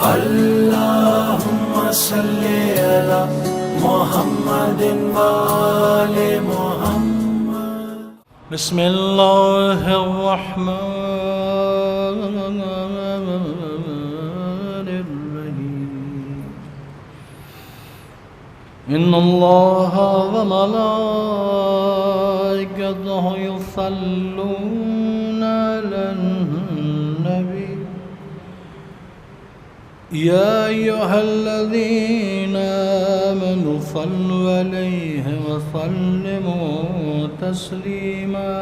اللهم صل على محمد وآل محمد. بسم الله الرحمن الرحيم. إن الله وملائكته يصلون على النبي يا أيها الذين آمنوا صلوا عليه وسلموا تسليما.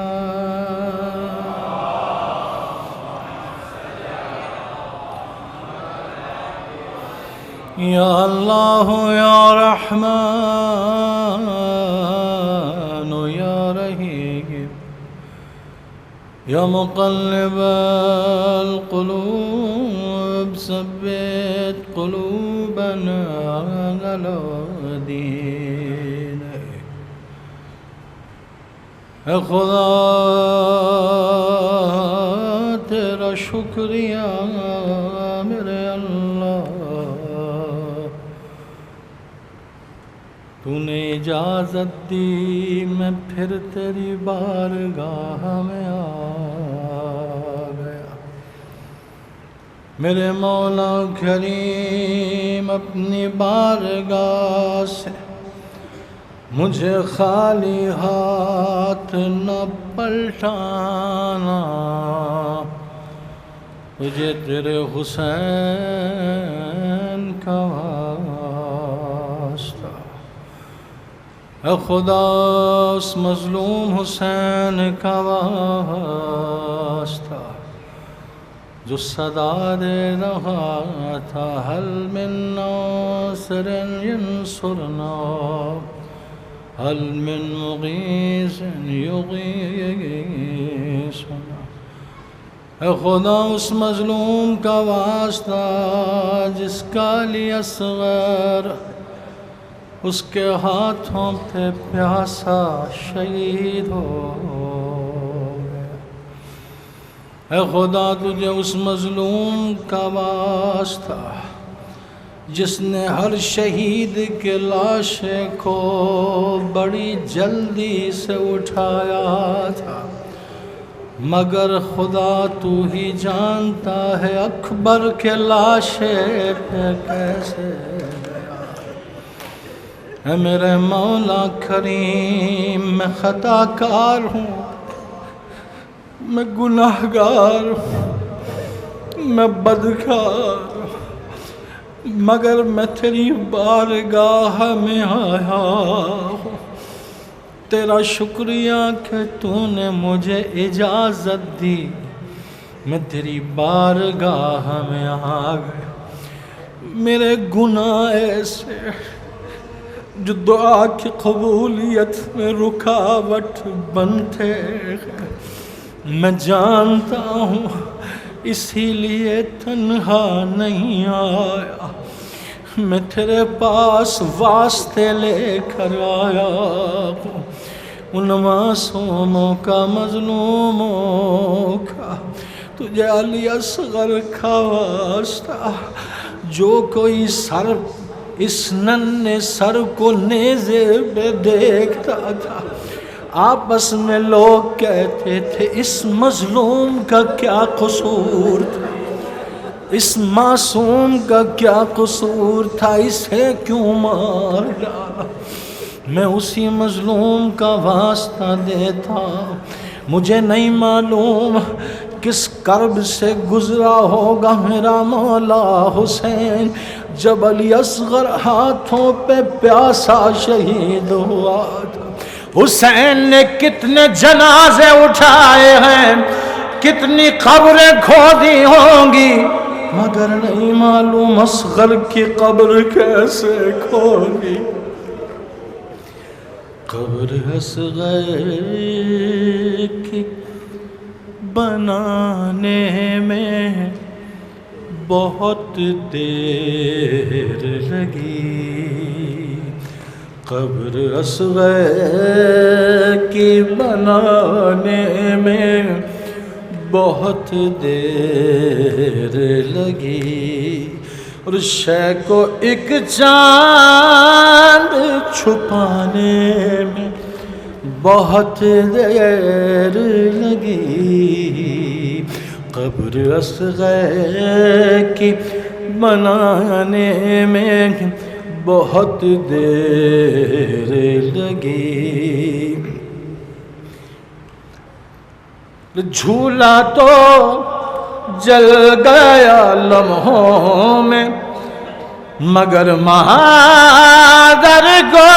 يا الله يا رحمن يا رحيم يا مقلب القلوب ثبت قلوبنا على دينك. اے خدا تیرا شکریہ میرے اللہ، تو نے اجازت دی میں پھر تیری بارگاہ میں آ گیا. میرے مولا کریم اپنی بارگاہ سے مجھے خالی ہاتھ نہ پلٹانا. تجھے تیرے حسین کا واسطہ. اے خدا اس مظلوم حسین کا واسطہ جو صدا دے رہا تھا حل من ناصر ینصرنا حل من مغیث یغیثنا. اے خدا اس مظلوم کا واسطہ جس کا علی اصغر اس کے ہاتھوں پہ پیاسا شہید ہو گیا. اے خدا تجھے اس مظلوم کا واسطہ جس نے ہر شہید کے لاشے کو بڑی جلدی سے اٹھایا تھا، مگر خدا تو ہی جانتا ہے اکبر کے لاشے پہ کیسے. اے میرے مولا کریم میں خطا کار ہوں، میں گناہگار ہوں، میں بدکار ہوں، مگر میں تیری بارگاہ میں آیا ہوں. تیرا شکریہ کہ تو نے مجھے اجازت دی میں تیری بارگاہ میں آ گیا. میرے گناہ ایسے جو دعا کی قبولیت میں رکاوٹ بنتے ہیں میں جانتا ہوں، اسی لیے تنہا نہیں آیا. میں تیرے پاس واسطے لے کر آیا ہوں، ان معصوموں کا مظلوموں کا. تجھے علی اصغر کا واسطہ جو کوئی سر اس ننھے سر کو نیزے پہ دیکھتا تھا آپس میں لوگ کہتے تھے اس مظلوم کا کیا قصور تھا، اس معصوم کا کیا قصور تھا، اسے کیوں مار ڈالا. میں اسی مظلوم کا واسطہ دیتا. مجھے نہیں معلوم کس کرب سے گزرا ہوگا میرا مولا حسین جب علی اصغر ہاتھوں پہ پیاسا شہید ہوا تھا. حسین نے کتنے جنازے اٹھائے ہیں، کتنی قبریں کھودی ہوں گی، مگر نہیں معلوم اصغر کی قبر کیسے کھودی. قبر اصغر کی بنانے میں بہت دیر لگی. قبر اصغر کی بنانے میں بہت دیر لگی. اور شے کو ایک چاند چھپانے میں بہت دیر لگی، قبر اصغر کی بنانے میں بہت دیر لگی، جھولا تو جل گیا لمحوں میں مگر مادر کو،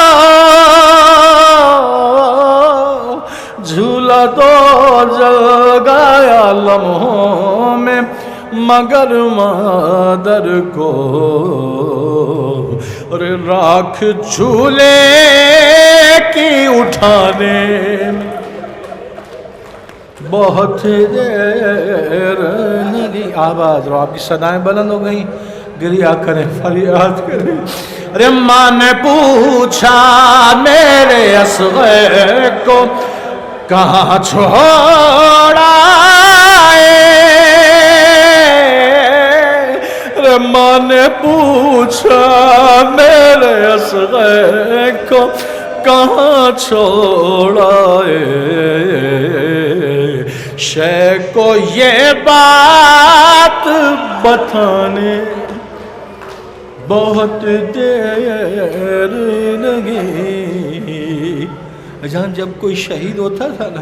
جھولا تو جل گیا لمحوں میں مگر مادر کو، اور راکھ جھولے کی اٹھانے میں بہت دیر لگی۔ آواز رو، آپ کی صدائیں بلند ہو گئیں، گریہ کریں، فریاد کریں۔ ارے ماں نے پوچھا میرے اصغر کو کہاں چھوڑا ہے، ارے ماں نے پوچھا میرے اصغر کو کہاں چھوڑا ہے، شے کو یہ بات بتانے بہت دیر لگی۔ جہاں جب کوئی شہید ہوتا تھا نا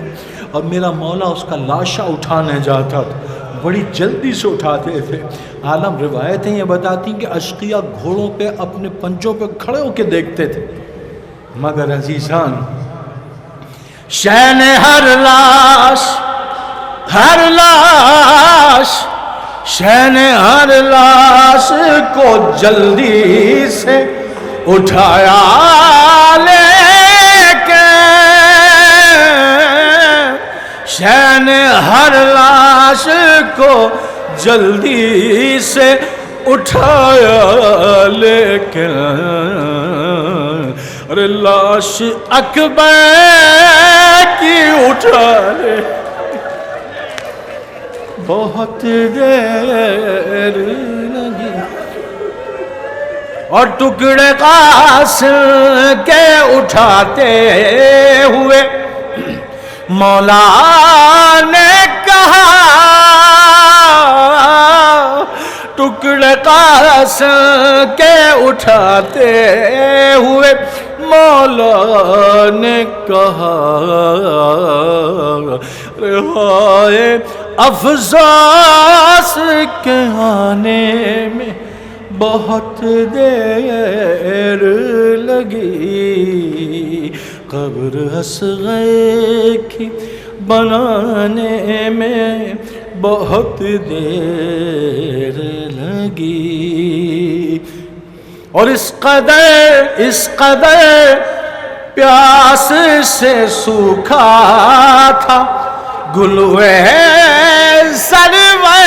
اور میرا مولا اس کا لاشا اٹھانے جاتا تھا، بڑی جلدی سے اٹھاتے تھے۔ عالم روایتیں یہ بتاتی ہیں کہ اشقیاء گھوڑوں پہ اپنے پنجوں پہ کھڑے ہو کے دیکھتے تھے، مگر عزیزان شین ہر لاش شین ہر لاش کو جلدی سے اٹھایا لیکن، شین ہر لاش کو جلدی سے اٹھایا لیکن، ارے لاش اکبر کی اٹھانے بہت دیر لگی، اور ٹکڑے قاسم کے اٹھاتے ہوئے مولا نے کہا، ٹکڑے قاسم کے اٹھاتے ہوئے مولا نے کہا، رہائے افسوس کے آنے میں بہت دیر لگی، قبر اصغر کی بنانے میں بہت دیر لگی، اور اس قدر پیاس سے سوکھا تھا گلوے سرور،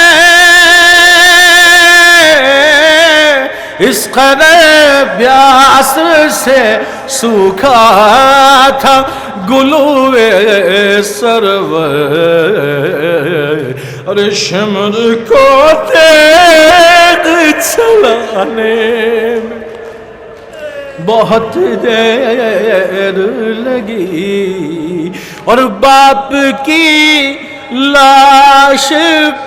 اس قدر پیاس سے سوکھا تھا گلوے سرور، اور شمر کو تیغ چلانے میں بہت دیر لگی، اور باپ کی لاش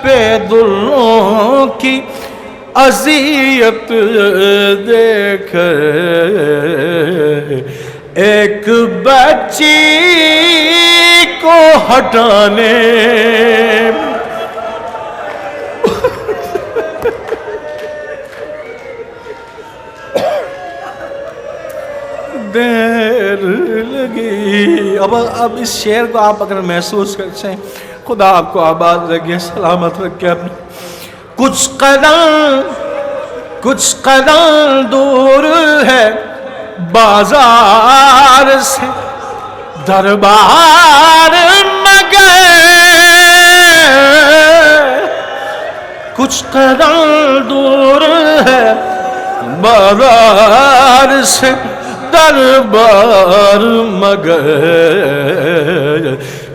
پہ دلوں کی اذیت دیکھ ایک بچی کو ہٹانے دیر لگی۔ اب اس شعر کو آپ اگر محسوس کرتے ہیں، خدا آپ کو آباد رکھے، سلامت رکھے اپنے۔ کچھ قدم دور ہے بازار سے دربار مگر، کچھ قدم دور ہے بازار سے دربار مگر،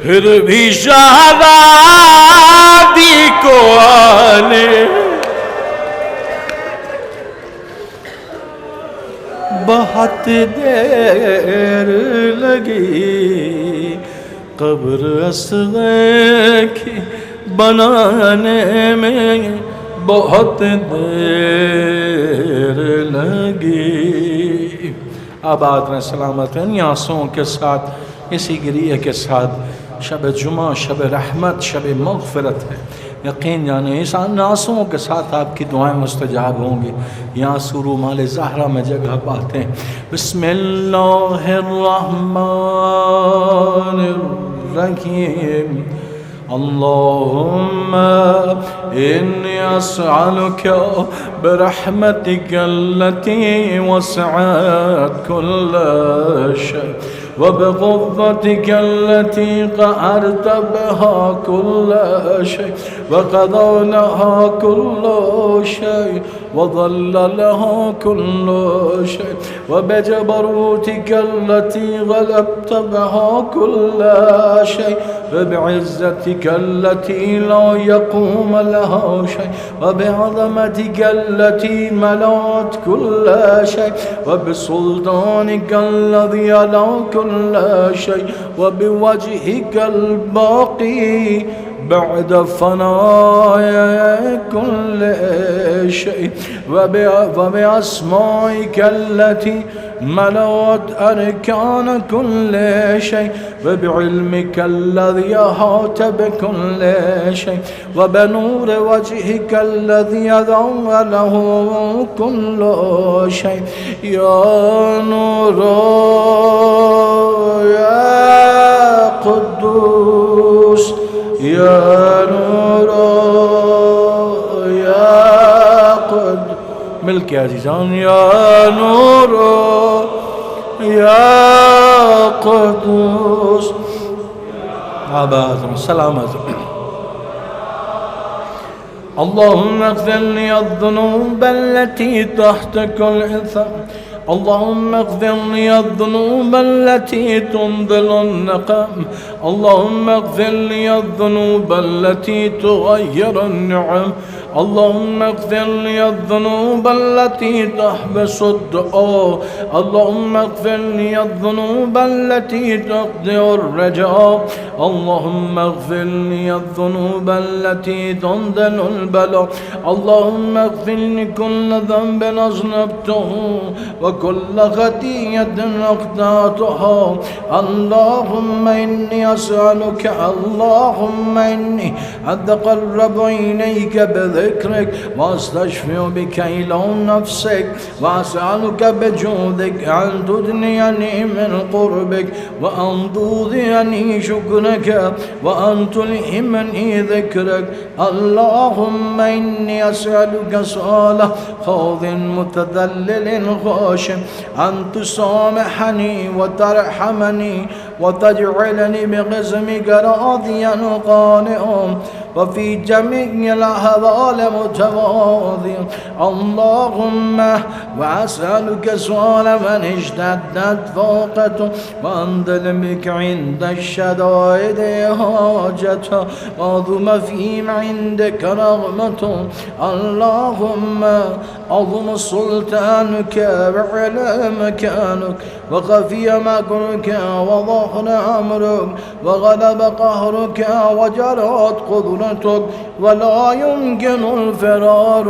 پھر بھی شہزادی کو آنے بہت دیر لگی قبر اصغر کی بنانے میں، بہت دیر لگی. آباد رہیں، سلامت رہیں. ان آنسوؤں کے ساتھ، اسی گریہ کے ساتھ شب جمعہ، شب رحمت، شب مغفرت ہے. یقین جانے اس آنسوؤں کے ساتھ آپ کی دعائیں مستجاب ہوں گی. یہاں سورو مال زہرہ میں جگہ پاتے ہیں. بسم اللہ الرحمن الرحیم. اللهم إني أسألك برحمتك التي وسعت كل شيء وبقوتك التي قهرت بها كل شيء وقضونها كل شيء وضل لها كل شيء وبجبروتك التي غلبت بها كل شيء وبعزتك التي لا يقوم لها شيء وبعظمتك التي ملأت كل شيء وبسلطانك الذي على كل شيء وبوجهك الباقي بعد فناء كل شيء وبأسمائك التي ملأت أركان كل شيء وبعلمك الذي أحاط بكل شيء وبنور وجهك الذي أضاء له كل شيء. يا نور يا قدوس يا نور يا قدوس. مل کے عزیزان. یا نور یا قدوس. آباد سلامت. اللهم اغفر لي الذنوب التي تحت كل إثم. اللهم اغفر لي الذنوب التي تنزل النقم. اللهم اغفر لي الذنوب التي تغير النعم. اللهم اغفر لي الذنوب التي تحبس الدعاء. اللهم اغفر لي الذنوب التي تقضي الرجاء. اللهم اغفر لي الذنوب التي تنزل البلاء. اللهم اغفر لي كل ذنب أذنبته وكل خطيئة أخطأتها. اللهم إني أسألك، اللهم إني أتقرب إليك بذكرك واستشفع بك إلى نفسك وأسألك بجودك أن تدنيني من قربك وأن تودعني شكرك وأن تلهمني ذكرك. اللهم إني أسألك سؤال خوض متذلل خاشع أن تسامحني وترحمني وتجعلني بقسمك راضيا قانعا وفي جميع الأحوال متواضعا. اللهم وأسألك سؤال من اشتدت فاقته وأنزل بك عند الشدائد حاجته وعظم فيهم عندك رغمته. اللهم عظم سلطانك وعلى مكانك وخفي مكرك وظهر أمرك وغلب قهرك وجرت قدرتك ولا يمكن الفرار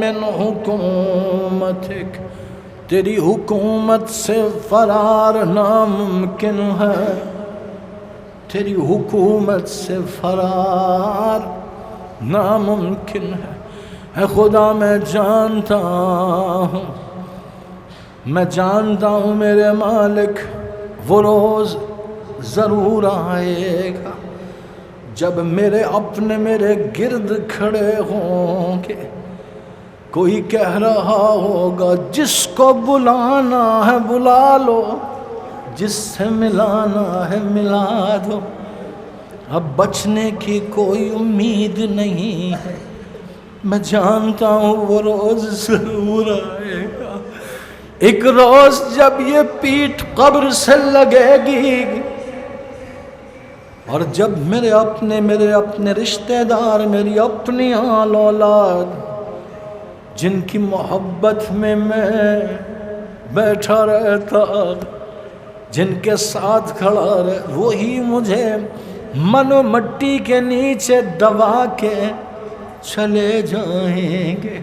من حكومتك. تیری حکومت سے فرار ناممکن ہے. تیری حکومت سے فرار ناممکن ہے. اے خدا میں جانتا ہوں، میں جانتا ہوں میرے مالک وہ روز ضرور آئے گا جب میرے اپنے میرے گرد کھڑے ہوں گے. کوئی کہہ رہا ہوگا جس کو بلانا ہے بلا لو، جس سے ملانا ہے ملا دو. اب بچنے کی کوئی امید نہیں ہے. میں جانتا ہوں وہ روز ضرور آئے گا. ایک روز جب یہ پیٹھ قبر سے لگے گی اور جب میرے اپنے رشتہ دار، میری اپنی آل اولاد جن کی محبت میں بیٹھا رہتا، جن کے ساتھ کھڑا رہے، وہی مجھے من و مٹی کے نیچے دبا کے چلے جائیں گے۔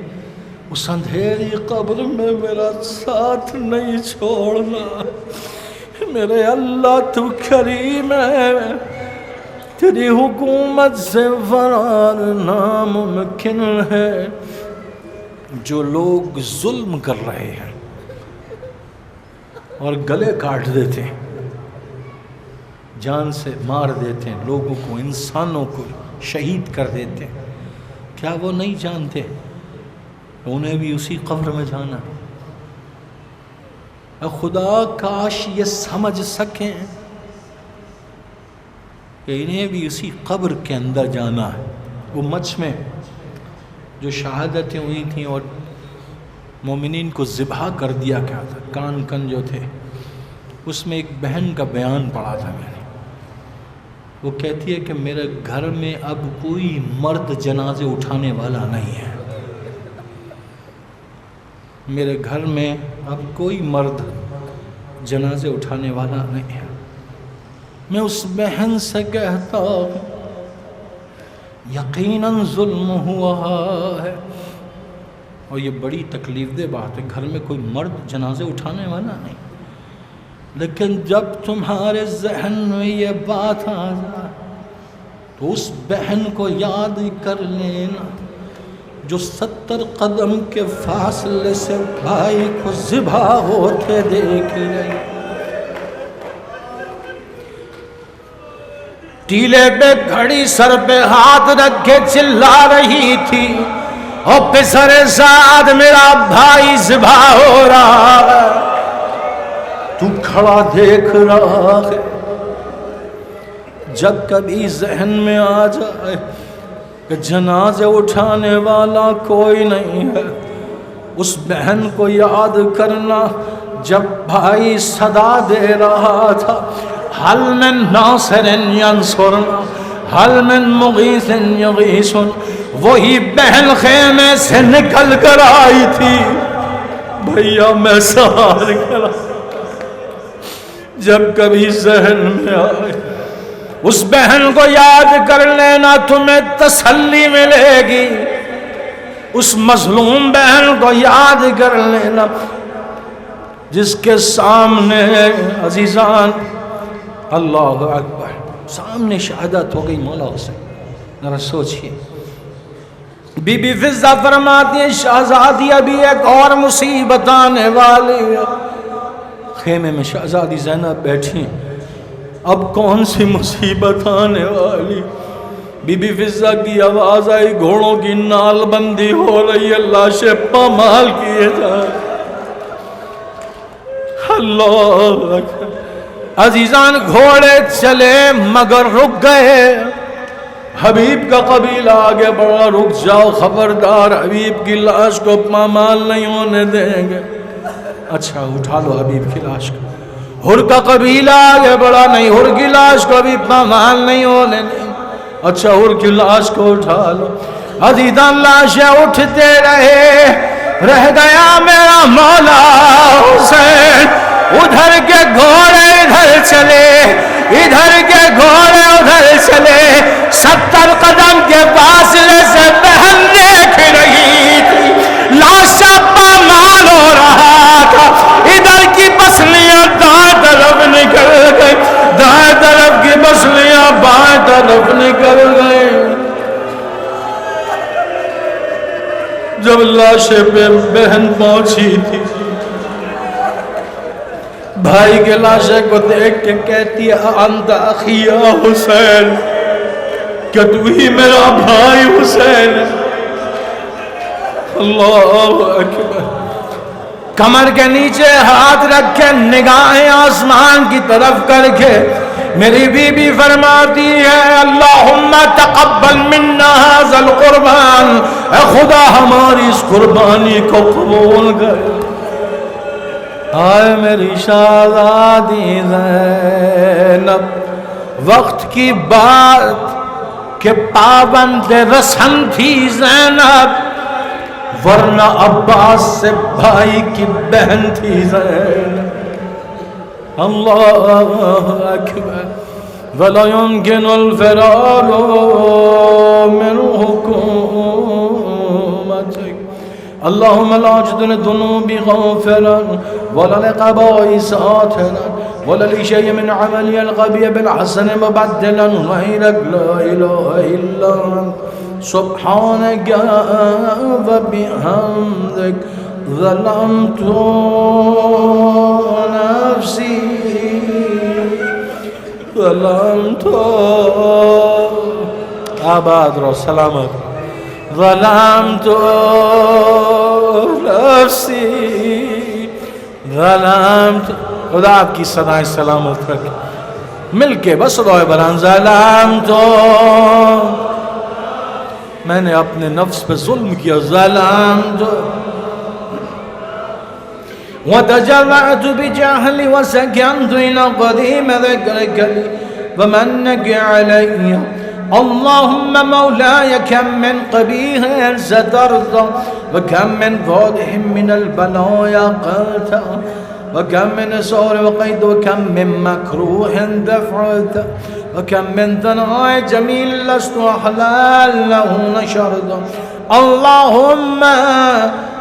اس اندھیری قبر میں میرا ساتھ نہیں چھوڑنا۔ میرے اللہ تو کریم ہے، تیری حکومت سے فرار ناممکن ہے۔ جو لوگ ظلم کر رہے ہیں اور گلے کاٹ دیتے ہیں، جان سے مار دیتے ہیں، لوگوں کو، انسانوں کو شہید کر دیتے ہیں، کیا وہ نہیں جانتے انہیں بھی اسی قبر میں جانا؟ خدا کاش یہ سمجھ سکیں کہ انہیں بھی اسی قبر کے اندر جانا ہے۔ وہ مچ میں جو شہادتیں ہوئی تھیں اور مومنین کو ذبح کر دیا گیا تھا، کان کن جو تھے، اس میں ایک بہن کا بیان پڑھا تھا میں نے۔ وہ کہتی ہے کہ میرے گھر میں اب کوئی مرد جنازے اٹھانے والا نہیں ہے، میرے گھر میں اب کوئی مرد جنازے اٹھانے والا نہیں ہے۔ میں اس بہن سے کہتا ہوں یقیناً ظلم ہوا ہے، اور یہ بڑی تکلیف دہ بات ہے، گھر میں کوئی مرد جنازے اٹھانے والا نہیں۔ لیکن جب تمہارے ذہن میں یہ بات آ جائے تو اس بہن کو یاد کر لینا جو 70 قدم کے فاصلے سے بھائی کو ذبح ہوتے دیکھ رہی، ٹیلے پہ کھڑی سر پہ ہاتھ رکھ کے چلا رہی تھی، اور پسر سعد میرا بھائی ذبح ہو رہا ہے، تو کھڑا دیکھ رہا ہے۔ جب کبھی ذہن میں آ جائے کہ جنازے اٹھانے والا کوئی نہیں ہے، اس بہن کو یاد کرنا جب بھائی صدا دے رہا تھا حل من ناصر ینصرنا حل من مغیث یغیثنا، وہی بہن خیمے سے نکل کر آئی تھی، بھیا میں سہار کرا۔ جب کبھی ذہن میں آئے اس بہن کو یاد کر لینا، تمہیں تسلی ملے گی۔ اس مظلوم بہن کو یاد کر لینا جس کے سامنے عزیزان، اللہ اکبر، سامنے شہادت ہو گئی مولا حسین۔ ذرا سوچئے، بی بی فضہ فرماتی ہیں شہزادی ابھی ایک اور مصیبت آنے والی ہے۔ خیمے میں شہزادی زینب بیٹھی ہیں، اب کون سی مصیبت آنے والی؟ بی بی فضہ کی آواز آئی، گھوڑوں کی نال بندی ہو رہی ہے، لاشیں پامال کیے جا رہے۔ اللہ اکبر، عزیزان گھوڑے چلے مگر رک گئے۔ حبیب کا قبیلہ آگے بڑھا، رک جاؤ خبردار، حبیب کی لاش کو پامال نہیں ہونے دیں گے۔ اچھا اٹھا لو حبیب کی لاش کو۔ ہر کا قبیلہ آگے بڑھا، نہیں ہر کی لاش کو بھی پامال نہیں ہونے دیں۔ اچھا ہر کی لاش کو اٹھا لو۔ عزیزان لاشیں اٹھتے رہے، رہ گیا میرا مولا حسین۔ ادھر کے گھوڑے ادھر چلے، ادھر کے گھوڑے ادھر چلے، 70 قدم کے فاصلے سے بہن دیکھ رہی تھی، لاشا پامال ہو رہا تھا۔ ادھر کی پسلیاں دائیں طرف نکل گئی، دائیں طرف کی پسلیاں بائیں طرف نکل گئی۔ جب لاشے پہ بہن پہنچی تھی، بھائی کے لاشے کو دیکھ کے کہتی ہے انت اخی یا حسین، کہ تو ہی میرا بھائی حسین ہے۔ اللہ اکبر، کمر کے نیچے ہاتھ رکھ کے نگاہیں آسمان کی طرف کر کے میری بی بی فرماتی ہے اللہم تقبل منا ھذا القربان، اے خدا ہماری اس قربانی کو قبول کر۔ آئے میری شہزادی زینب، وقت کی بات کہ پابند رسم تھی زینب، ورنہ عباس سے بھائی کی بہن تھی زینب. اللہ اکبر. ولا يمكن الفرار من حكومتك اللهم لا اجد للذنوب غافرا ولا للقبائح ساترا ولا لشيء من عملي القبيح بالحسن مبدلا غيرك لا اله الا انت سبحانك وبحمدك ظلمت نفسي ظلمت آباد رو سلامت ظلمت نفسی ظلمت. خدا آپ کی صدائیں سلامت رکھے. مل کے بس دعائے بران. ظلمت میں نے اپنے نفس پہ ظلم کیا. ظلمت وتجرأت بجهلي وسكنت إلى قديم ذكرك لي ومنك علي. اللهم مولاي كم من قبيح سترت وكم من فاتح من البلايا قلت وكم من سور وقيد وكم من مكروه دفعت وكم من ثناء جميل لست أحلال له نشرت. اللهم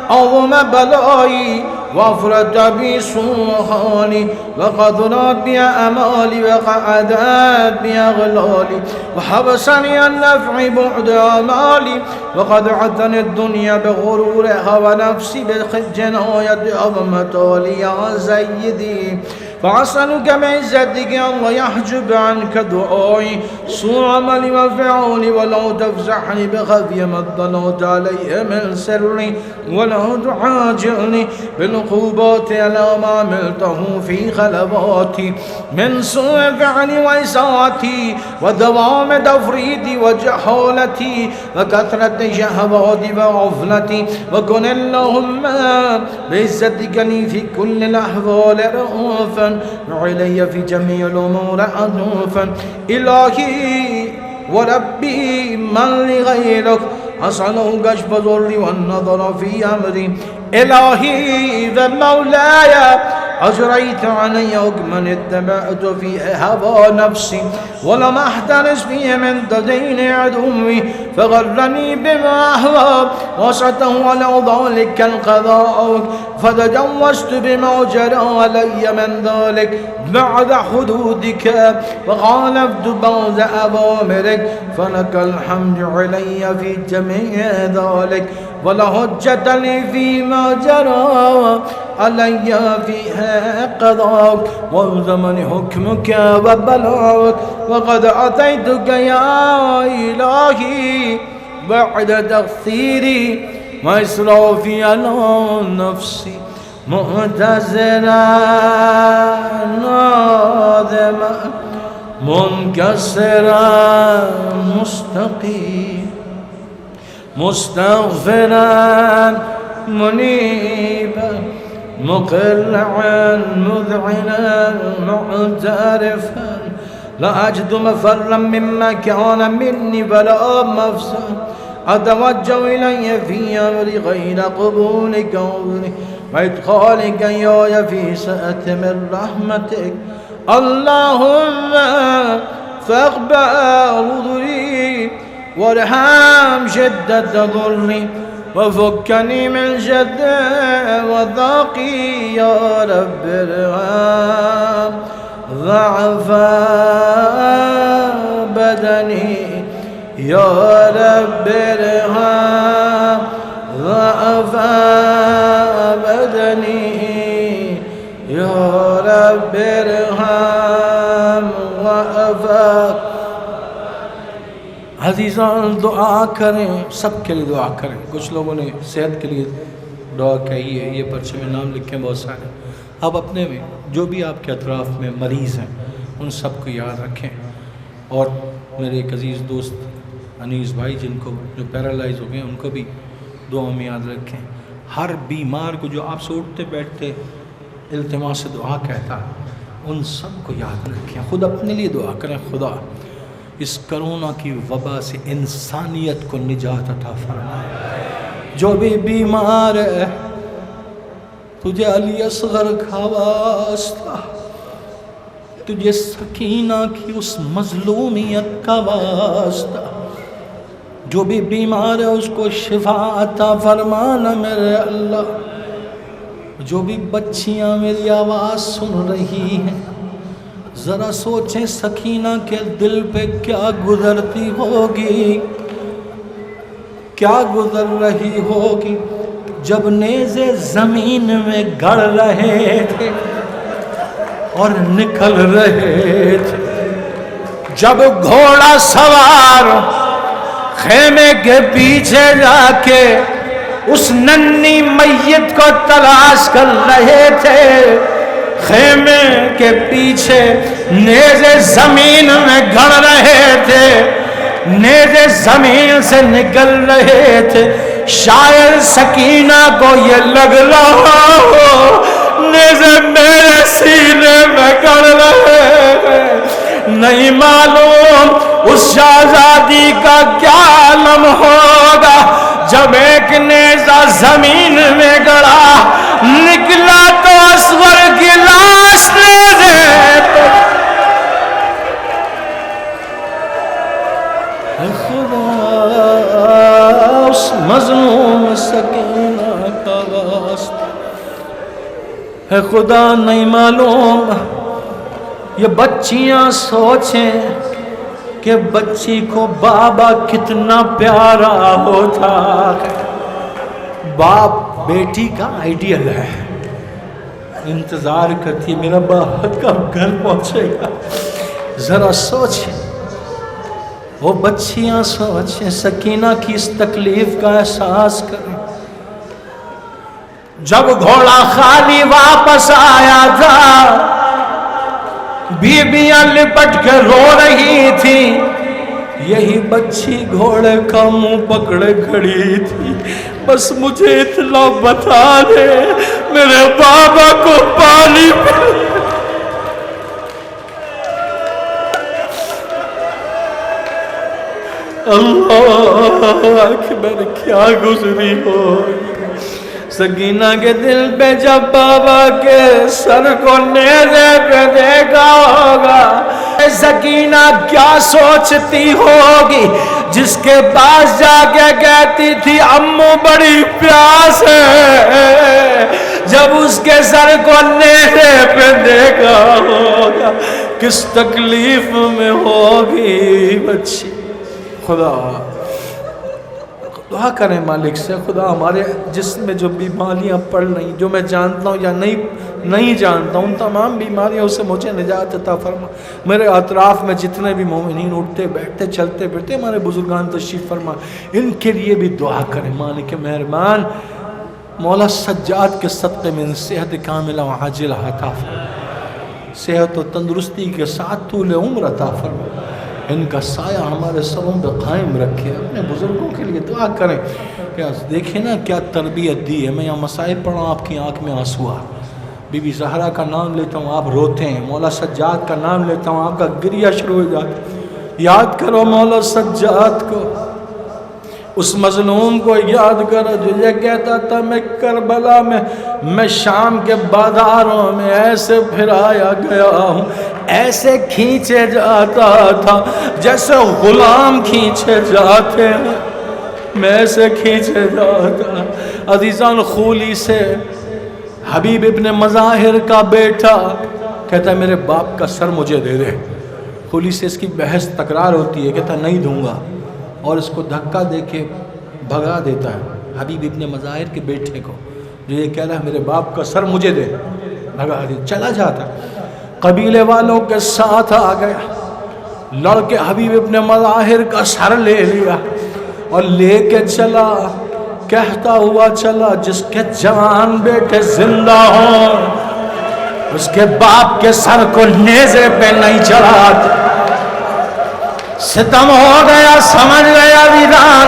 عظم بلائي وافرد بي سوء وقدرت بي أمالي وقعدت بي أغلالي وحبسني النفع بعد أمالي وقد عدني الدنيا بغرورها ونفسي بجناية أضمتالي يا سيدي فأسألك بعزتك الله يحجب عنك دعائي سوء عملي وفعولي ولا تفزحني بخفي ما اطلعت عليه من سري ولا تعاجلني بالعقوبات على ما عملته في خلواتي من سوء فعلي وإساءتي ودوام تفريطي وجهالتي وكثرة شهواتي وغفلتي وكن اللهم بعزتك لي في كل الأحوال رؤوفا وعلي في جميع الأمور عطوفا. إلهي وربي من لغيرك أسأله كشف ضري والنظر في أمري. إلهي ومولاي أجريت علي حكما اتبعت فيه هوى نفسي ولم أحترس فيه من تدين عدوي فغرني بما أهوى وسعته على ذلك القضاء فتجوزت بما جرى علي من ذلك بعد حدودك وخالفت بعض أوامرك فلك الحمد علي في جميع ذلك ولا حجة لي فيما جرى علي فيها قضاءك وزمن حكمك وبلاغك وقد أتيتك يا إلهي بعد تقصيري وإسرافي على نفسي معتذرا نادما منكسرا مستقيم مستغفرا منيبا مقلعا مذعنا معترفا لا أجد مفرا مما كان مني ولا مفسد أتوجه إلي في أمري غير قبول قولي وإدخالك إياي في سعة من رحمتك. اللهم فاقبل ضري وارحم شدة ضري وفكني من شد وضاقي يا رب ارحم ضعف بدني يا رب ارحم ضعف بدني يا رب ارحم ضعف. عزیزان دعا کریں, سب کے لیے دعا کریں. کچھ لوگوں نے صحت کے لیے دعا کہی ہے, یہ پرچے میں نام لکھیں بہت سارے. آپ اپنے میں جو بھی آپ کے اطراف میں مریض ہیں ان سب کو یاد رکھیں. اور میرے ایک عزیز دوست انیس بھائی جن کو جو پیرالائز ہو گئے ان کو بھی دعا میں یاد رکھیں. ہر بیمار کو جو آپ سے اٹھتے بیٹھتے التماس سے دعا کہتا ان سب کو یاد رکھیں. خود اپنے لیے دعا کریں, خدا اس کرونا کی وبا سے انسانیت کو نجات عطا فرمائے. جو بھی بیمار ہے تجھے علی اصغر کا واسطہ، تجھے سکینہ کی اس مظلومیت کا واسطہ، جو بھی بیمار ہے اس کو شفا عطا فرمانا میرے اللہ۔ جو بھی بچیاں میری آواز سن رہی ہیں، ذرا سوچیں سکینہ کے دل پہ کیا گزرتی ہوگی، کیا گزر رہی ہوگی جب نیزے زمین میں گڑ رہے تھے اور نکل رہے تھے، جب گھوڑا سوار خیمے کے پیچھے جا کے اس ننھی میت کو تلاش کر رہے تھے، خیمے کے پیچھے نیزے زمین میں گڑ رہے تھے، نیزے زمین سے نکل رہے تھے، شاید سکینہ کو یہ لگ رہا ہو نیزے میرے سینے میں گڑ رہے ہیں، نہیں معلوم اس شہزادی کا کیا عالم ہوگا جب ایک نیزہ زمین میں گڑا، نکلا تو اصغر کی لاش نیزے پہ۔ خدا اس مظلوم سکینہ کا واسطہ ہے، خدا نہیں معلوم یہ بچیاں سوچیں کہ بچی کو بابا کتنا پیارا ہوتا ہے۔ باپ بیٹی کا آئیڈیل ہے، انتظار کرتی ہے میرا باپ کب گھر پہنچے گا۔ ذرا سوچیں، وہ بچیاں سوچیں، سکینہ کی اس تکلیف کا احساس کریں۔ جب گھوڑا خالی واپس آیا تھا، بیویاں لپٹ کے رو رہی تھی، یہی بچی گھوڑے کا منہ پکڑے کھڑی تھی، بس مجھے اتنا بتا دے میرے بابا کو پانی پلا۔ اللہ اکبر، کیا گزری ہوگی سکینہ کے دل پہ جب بابا کے سر کو نیزے پہ دیکھا ہوگا۔ سکینہ کیا سوچتی ہوگی جس کے پاس جا کے کہتی تھی امو بڑی پیاس ہے، جب اس کے سر کو نیزے پہ دیکھا ہوگا کس تکلیف میں ہوگی بچی۔ خدا دعا کریں مالک سے، خدا ہمارے جسم میں جو بیماریاں پڑ رہی، جو میں جانتا ہوں یا نہیں جانتا ہوں، ان تمام بیماریوں سے مجھے نجات عطا فرما۔ میرے اطراف میں جتنے بھی مومنین اٹھتے بیٹھتے چلتے پھرتے، ہمارے بزرگان تشریف فرما، ان کے لیے بھی دعا کریں مالک مہربان۔ مولا سجاد کے صدقے میں صحت کاملہ و عاجلہ عطا فرما، صحت و تندرستی کے ساتھ طول عمر عطا فرما، ان کا سایہ ہمارے سروں پہ قائم رکھے۔ اپنے بزرگوں کے لیے دعا کریں کہ دیکھیں نا کیا تربیت دی ہے۔ میں یہاں مسائل پڑھ رہا ہوں، آپ کی آنکھ میں آنسو آ، بی بی زہرا کا نام لیتا ہوں آپ روتے ہیں، مولا سجاد کا نام لیتا ہوں آپ کا گریہ شروع ہو جاتا ہے۔ یاد کرو مولا سجاد کو، اس مظلوم کو یاد کرو جو یہ کہتا تھا میں کربلا میں شام کے بازاروں میں ایسے پھرایا گیا ہوں، ایسے کھینچے جاتا تھا جیسے غلام کھینچے جاتے ہیں، میں ایسے کھینچے جاتا۔ عزیزان، خولی سے حبیب ابن مظاہر کا بیٹا کہتا ہے میرے باپ کا سر مجھے دے دے۔ خولی سے اس کی بحث تکرار ہوتی ہے، کہتا نہیں دوں گا، اور اس کو دھکا دے کے بھگا دیتا ہے حبیب ابن مظاہر کے بیٹے کو، جو یہ کہہ رہا ہے میرے باپ کا سر مجھے دے، بھگا دے، چلا جاتا۔ قبیلے والوں کے ساتھ آ گیا، لڑ کے حبیب ابن مظاہر کا سر لے لیا اور لے کے چلا، کہتا ہوا چلا جس کے جوان بیٹے زندہ ہوں اس کے باپ کے سر کو نیزے پہ نہیں چڑھاتے۔ ستم ہو گیا، سمجھ گیا ویران،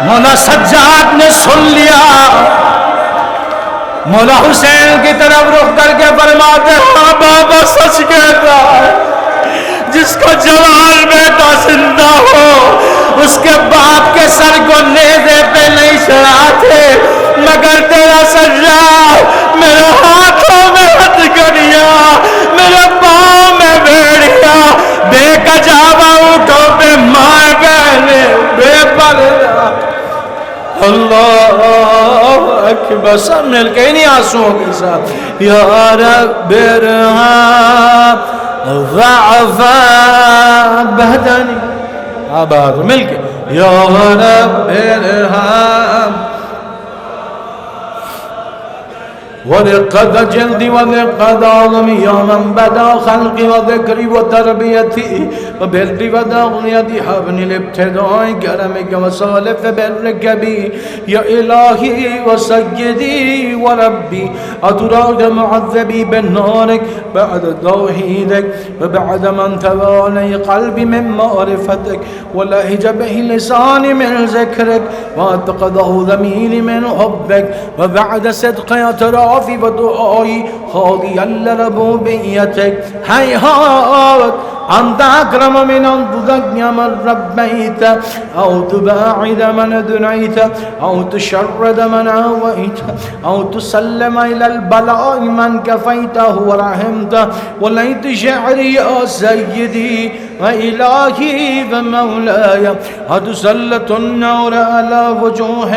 مولا سجاد نے سن لیا، مولا حسین کی طرف رخ کر کے فرماتے ہاں بابا سچ کہتا ہے، جس کا جوان بیٹا زندہ ہو اس کے باپ کے سر کو نیزے پہ نہیں چڑھاتے، مگر تیرا سجاد میرے ہاتھوں میں ہتھکڑیاں، میرے پاؤں میں بیڑیاں، بے کجاوا اونٹوں پہ مائیں بہنے بے پردہ۔ اللہ اکبر، سب مل کے انہیں آنسوؤں کے ساتھ یا رب ارحم ضعفا بدنی، آباد مل کے یا رب ارحم ورقد جلدی ورقد عظمی یا من بدا خلقی و ذکری و تربیتی و بردی و داغنیتی حبنی الابتدائی کرمک و صالف برک بی یا الہی و سیدی و ربی اتراک معذبی بالنارک بعد توحیدک و بعد من توالی قلبی من معرفتک و لہج به لسانی من ذکرک و اتقضه ذمیلی من حبک و بعد صدق اعتراف في ودعائي خاضيا لربوبيتك هيهات أنت أكرم من أن تذكي من ربيت أو تباعد من دنيت أو تشرد من عويت أو تسلم إلى البلاء من كفيته ورحمته وليت شعري يا سيدي وإلهي ومولاي أتسلط النور على وجوه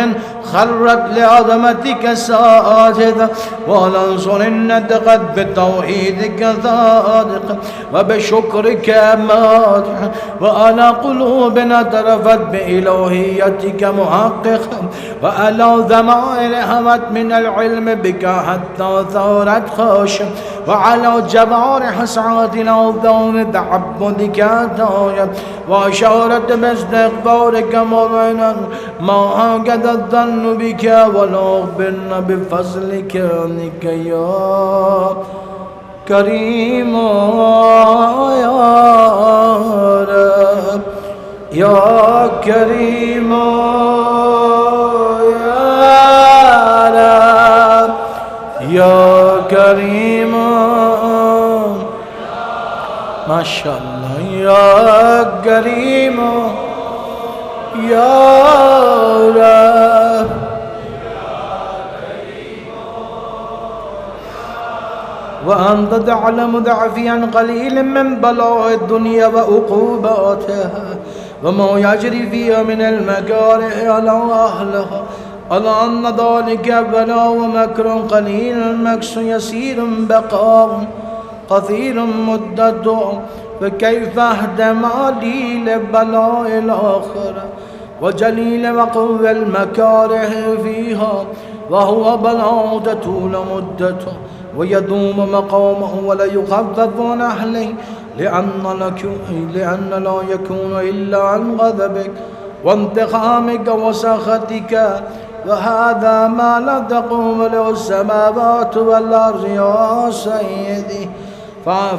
خرت لعظمتك ساجدة ولنصر النطق بتوحيدك صادق وبشكرك مادح وعلى قلوبنا ترفت بإلهيتك محققا وعلى ضمائر همت من العلم بك حتى ثورت خاشم وعلى جوارح سعادنا وذون تعبدك دايم وأشارت باستغفارك مضينا ما هكذا الظن بك ولا أخبرنا بفضلك عنك يا كريم يا رب يا كريم يا رب يا كريم ما شاء الله يا كريم يا رب وأنت تعلم ضعفي عن قليل من بلاء الدنيا وعقوباتها وما يجري فيها من المكاره على أهلها على أن ذلك بلاء ومكر قليل مكس يسير بقاء كثير مدة فكيف أهدم لي لبلاء الآخرة وجليل وقوى المكاره فيها وهو بلاء تطول مدته ويدوم مقامه ولا يخفف عن أهله لأن لا يكون إلا عن غضبك وانتقامك وسخطك وهذا ما لا تقوم له السماوات والأرض يا سيدي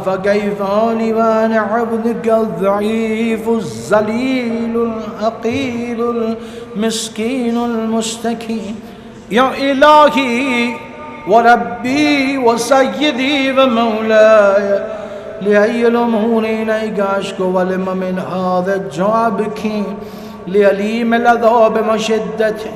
فكيف لي وأنا عبدك الضعيف الذليل الحقير المسكين المستكين يا إلهي وربي وسيدي ومولاي لأي الأمور إليك أشكو ولم من هذا الجوابك لأليم العذاب وشدته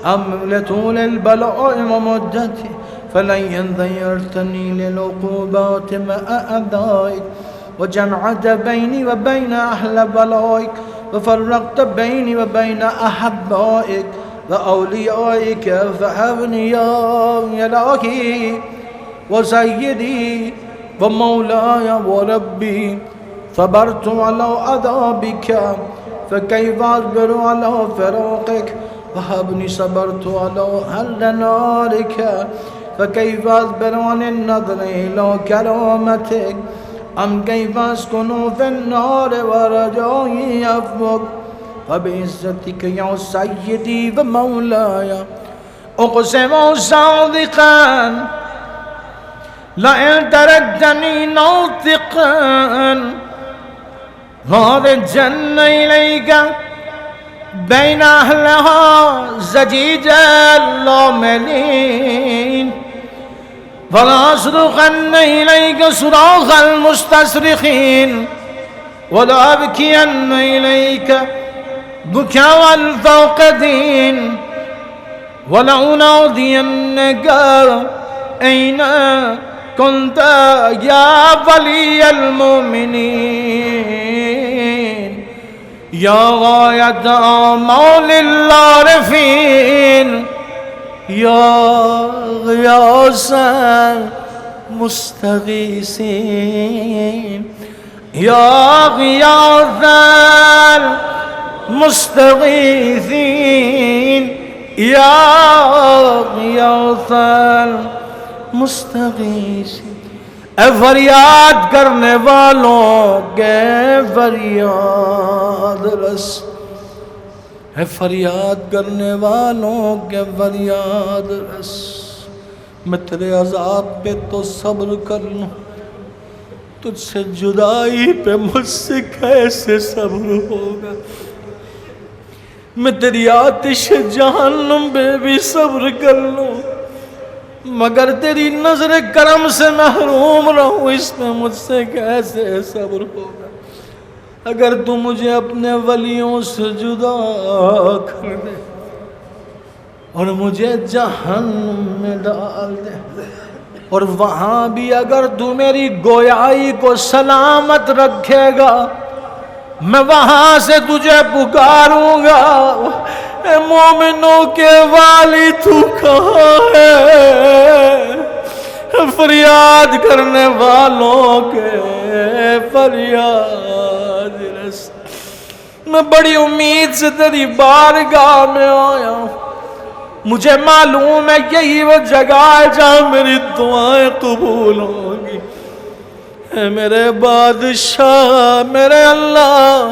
أم لطول البلاء ومدته فلن ذيرتني للعقوبات مع أعدائك وجمعت بيني وبين أهل بلائك وفرقت بيني وبين أحبائك وأوليائك فهبني يا إلهي وسيدي ومولاي وربي صبرت على عذابك فكيف أصبر على فراقك وهبني صبرت على أهل نارك فكيف أصبر عن النظر إلى كرامتك أم كيف أسكن في النار ورجائي عفوك فبعزتك يا سيدي ومولاي أقسم صادقا لئن تركتني ناطقا هذا الجنة إليك بين أهلها زجيج اللاملين فلا أصرخن إليك صراخ المستصرخين وَلَأَبْكِيَنَّ إِلَيْكَ بُكَاءَ الْفَاقِدِينَ وَلَأُنَادِيَنَّكَ أَيْنَ كُنْتَ يَا وَلِيَّ الْمُؤْمِنِينَ يَا غَايَةَ آمَالِ الْعَارِفِينَ يَا غِيَاثَ الْمُسْتَغِيثِينَ يا غياث المستغيثين يا غياث المستغيثين اے فریاد کرنے والوں کے فریاد رس، اے فریاد کرنے والوں کے فریاد رس، میں تیرے عذاب پہ تو صبر کر لوں، تجھ سے جدائی پہ مجھ سے کیسے صبر ہوگا، میں تیری آتش جہنم پہ بھی صبر کر لوں، مگر تیری نظر کرم سے محروم رہوں اس پہ مجھ سے کیسے صبر ہوگا۔ اگر تو مجھے اپنے ولیوں سے جدا کر دے اور مجھے جہنم میں ڈال دے، اور وہاں بھی اگر تو میری گویائی کو سلامت رکھے گا، میں وہاں سے تجھے پکاروں گا، اے مومنوں کے والی تو کہاں ہے، فریاد کرنے والوں کے فریاد رس، میں بڑی امید سے تیری بارگاہ میں آیا ہوں، مجھے معلوم ہے یہی وہ جگہ ہے جہاں میری دعائیں قبول ہوں گی۔ اے میرے بادشاہ، میرے اللہ،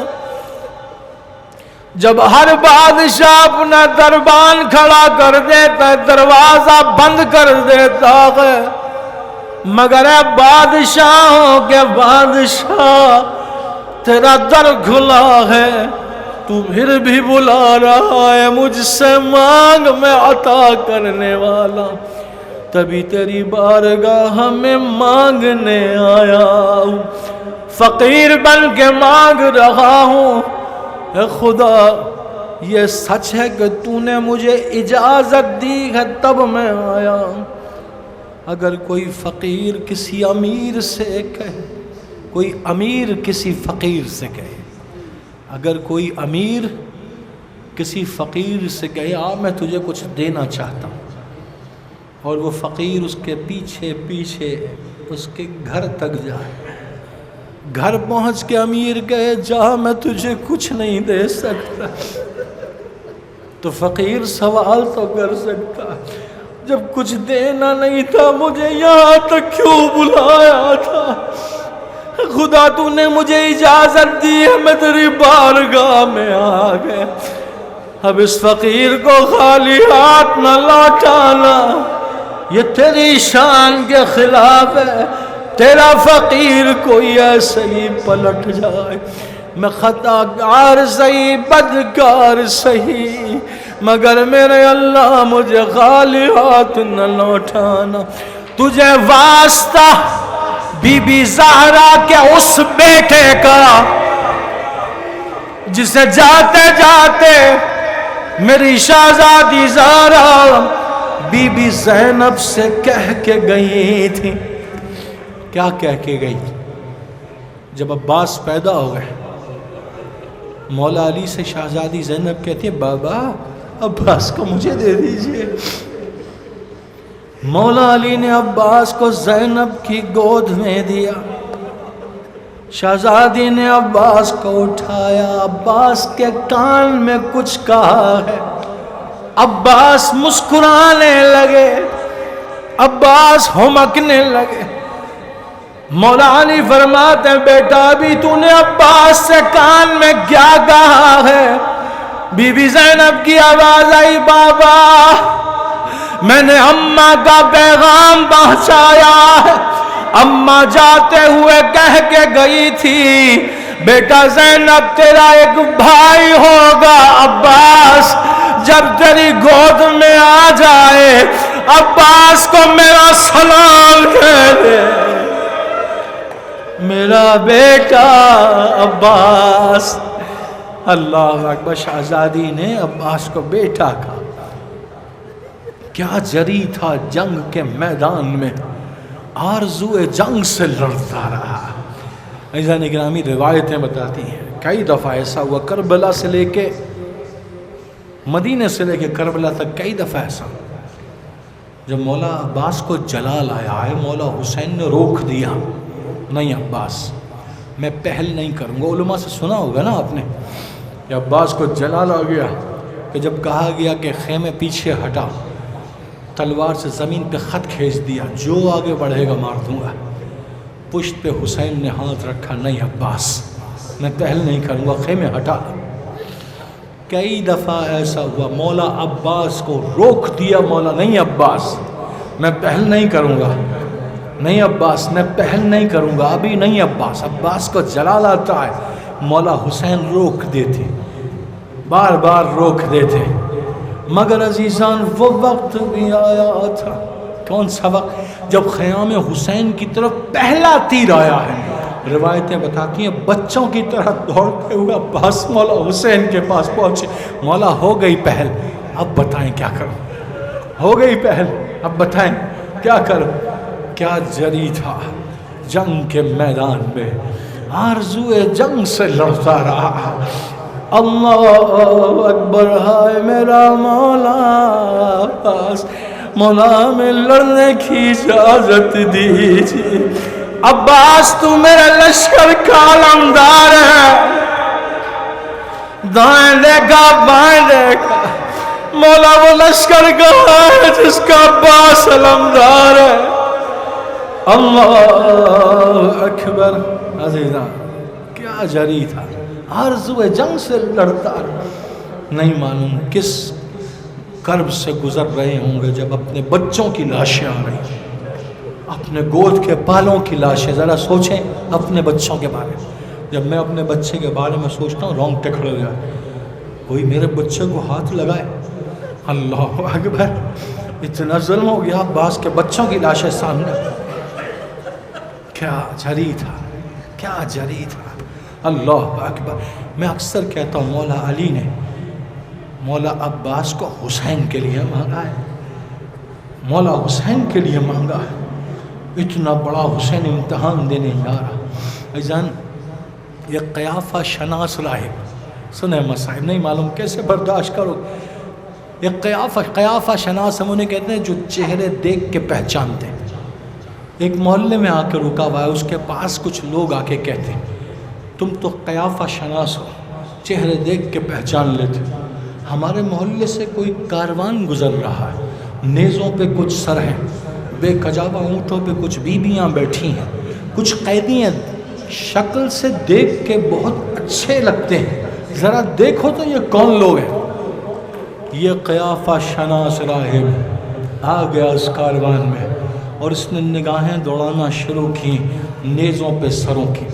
جب ہر بادشاہ اپنا دربان کھڑا کر دیتا ہے، دروازہ بند کر دیتا ہے، مگر اے بادشاہوں کے بادشاہ تیرا در کھلا ہے، تو پھر بھی بلا رہا ہے، مجھ سے مانگ میں عطا کرنے والا، تبھی تیری بارگاہ میں مانگنے آیا ہوں، فقیر بن کے مانگ رہا ہوں۔ اے خدا، یہ سچ ہے کہ تو نے مجھے اجازت دی ہے تب میں آیا ہوں۔ اگر کوئی فقیر کسی امیر سے کہے، کوئی امیر کسی فقیر سے کہے، اگر کوئی امیر کسی فقیر سے کہے میں تجھے کچھ دینا چاہتا ہوں، اور وہ فقیر اس کے پیچھے پیچھے اس کے گھر تک جائے، گھر پہنچ کے امیر کہے جا میں تجھے کچھ نہیں دے سکتا، تو فقیر سوال تو کر سکتا جب کچھ دینا نہیں تھا مجھے یہاں تک کیوں بلایا تھا؟ خدا تو نے مجھے اجازت دی ہے، میں تیری بارگاہ میں آ گیا، اب اس فقیر کو خالی ہاتھ نہ لوٹانا، یہ تیری شان کے خلاف ہے، تیرا فقیر کوئی ایسے ہی پلٹ جائے، میں خطا کار سہی، بدکار سہی، مگر میرے اللہ مجھے خالی ہاتھ نہ لوٹانا۔ تجھے واسطہ بی بی زہرا کے اس بیٹے کا جسے جاتے جاتے میری شہزادی زہرا بی بی زینب سے کہہ کے گئی تھی۔ کیا کہہ کے گئی تھی؟ جب عباس پیدا ہو گئے، مولا علی سے شہزادی زینب کہتی ہے بابا عباس کو مجھے دے دیجئے۔ مولا علی نے عباس کو زینب کی گود میں دیا، شہزادی نے عباس کو اٹھایا، عباس کے کان میں کچھ کہا ہے، عباس مسکرانے لگے، عباس ہمکنے لگے۔ مولا علی فرماتے ہیں بیٹا ابھی تو نے عباس سے کان میں کیا کہا ہے؟ بی بی زینب کی آواز آئی بابا میں نے اماں کا پیغام پہنچایا ہے، اماں جاتے ہوئے کہہ کے گئی تھی بیٹا زینب تیرا ایک بھائی ہوگا عباس، جب تیری گود میں آ جائے عباس کو میرا سلام کہہ دے۔ میرے میرا بیٹا عباس. اللہ اکبر. شہزادی نے عباس کو بیٹا کہا. کیا جری تھا جنگ کے میدان میں, آرزوئے جنگ سے لڑتا رہا. عزیزان گرامی روایتیں بتاتی ہیں کئی دفعہ ایسا ہوا, کربلا سے لے کے مدینے سے لے کے کربلا تک کئی دفعہ ایسا. جب مولا عباس کو جلال آیا ہے, مولا حسین نے روک دیا, نہیں عباس میں پہل نہیں کروں گا. علماء سے سنا ہوگا نا آپ نے کہ عباس کو جلال آ گیا کہ جب کہا گیا کہ خیمے پیچھے ہٹا, تلوار سے زمین پہ خط کھینچ دیا, جو آگے بڑھے گا مار دوں گا. پشت پہ حسین نے ہاتھ رکھا, نہیں عباس میں پہل نہیں کروں گا, خیمے ہٹا. کئی دفعہ ایسا ہوا, مولا عباس کو روک دیا مولا, نہیں عباس میں پہل نہیں کروں گا, نہیں عباس میں پہل نہیں کروں گا, ابھی نہیں عباس. عباس کو جلال آتا ہے, مولا حسین روک دیتے, بار بار روک دیتے. مگر عزیزان وہ وقت بھی آیا تھا. کون سا وقت؟ جب خیام حسین کی طرف پہلا تیر آیا ہے. روایتیں بتاتی ہیں بچوں کی طرح دوڑتے ہوئے عباس مولا حسین کے پاس پہنچے. مولا ہو گئی پہل, اب بتائیں کیا کروں. ہو گئی پہل, اب بتائیں کیا کروں. کیا جری تھا جنگ کے میدان میں, آرزوئے جنگ سے لڑتا رہا. اللہ اکبر. ہائے میرا مولا عباس, مولا میں لڑنے کی اجازت دیجیے. عباس تو میرے لشکر کا علمدار ہے, دائیں دیکھا بائیں دیکھا, مولا وہ لشکر کا ہے جس کا عباس علمدار ہے. اللہ اکبر. عزیزاں کیا جری تھا, آرزوئے جنگ سے لڑتا. نہیں معلوم کس کرب سے گزر رہے ہوں گے جب اپنے بچوں کی لاشیں آ رہی, اپنے گود کے پالوں کی لاشیں. ذرا سوچیں اپنے بچوں کے بارے میں. جب میں اپنے بچے کے بارے میں سوچتا ہوں رونگٹے کھڑے ہو جائے, کوئی میرے بچے کو ہاتھ لگائے. اللہ اکبر. اتنا ظلم ہو گیا, عباس کے بچوں کی لاشیں سامنے. کیا جری تھا, کیا جری تھا. اللہ اکبر. میں اکثر کہتا ہوں مولا علی نے مولا عباس کو حسین کے لیے مانگا ہے, مولا حسین کے لیے مانگا ہے. اتنا بڑا حسین امتحان دینے جا رہا. ایزان یہ قیافہ شناس راہب, سنیں مصائب نہیں معلوم کیسے برداشت کرو. یہ قیافہ شناس ہم انہیں کہتے ہیں جو چہرے دیکھ کے پہچانتے ہیں. ایک محلے میں آ کے رکا ہوا ہے, اس کے پاس کچھ لوگ آ کے کہتے ہیں تم تو قیافہ شناس ہو, چہرے دیکھ کے پہچان لیتے. ہمارے محلے سے کوئی کاروان گزر رہا ہے, نیزوں پہ کچھ سر ہیں, بے کجاوا اونٹوں پہ کچھ بیویاں بیٹھی ہیں, کچھ قیدی ہیں, شکل سے دیکھ کے بہت اچھے لگتے ہیں, ذرا دیکھو تو یہ کون لوگ ہیں. یہ قیافہ شناس راہب آ گیا اس کاروان میں اور اس نے نگاہیں دوڑانا شروع کی نیزوں پہ سروں کی.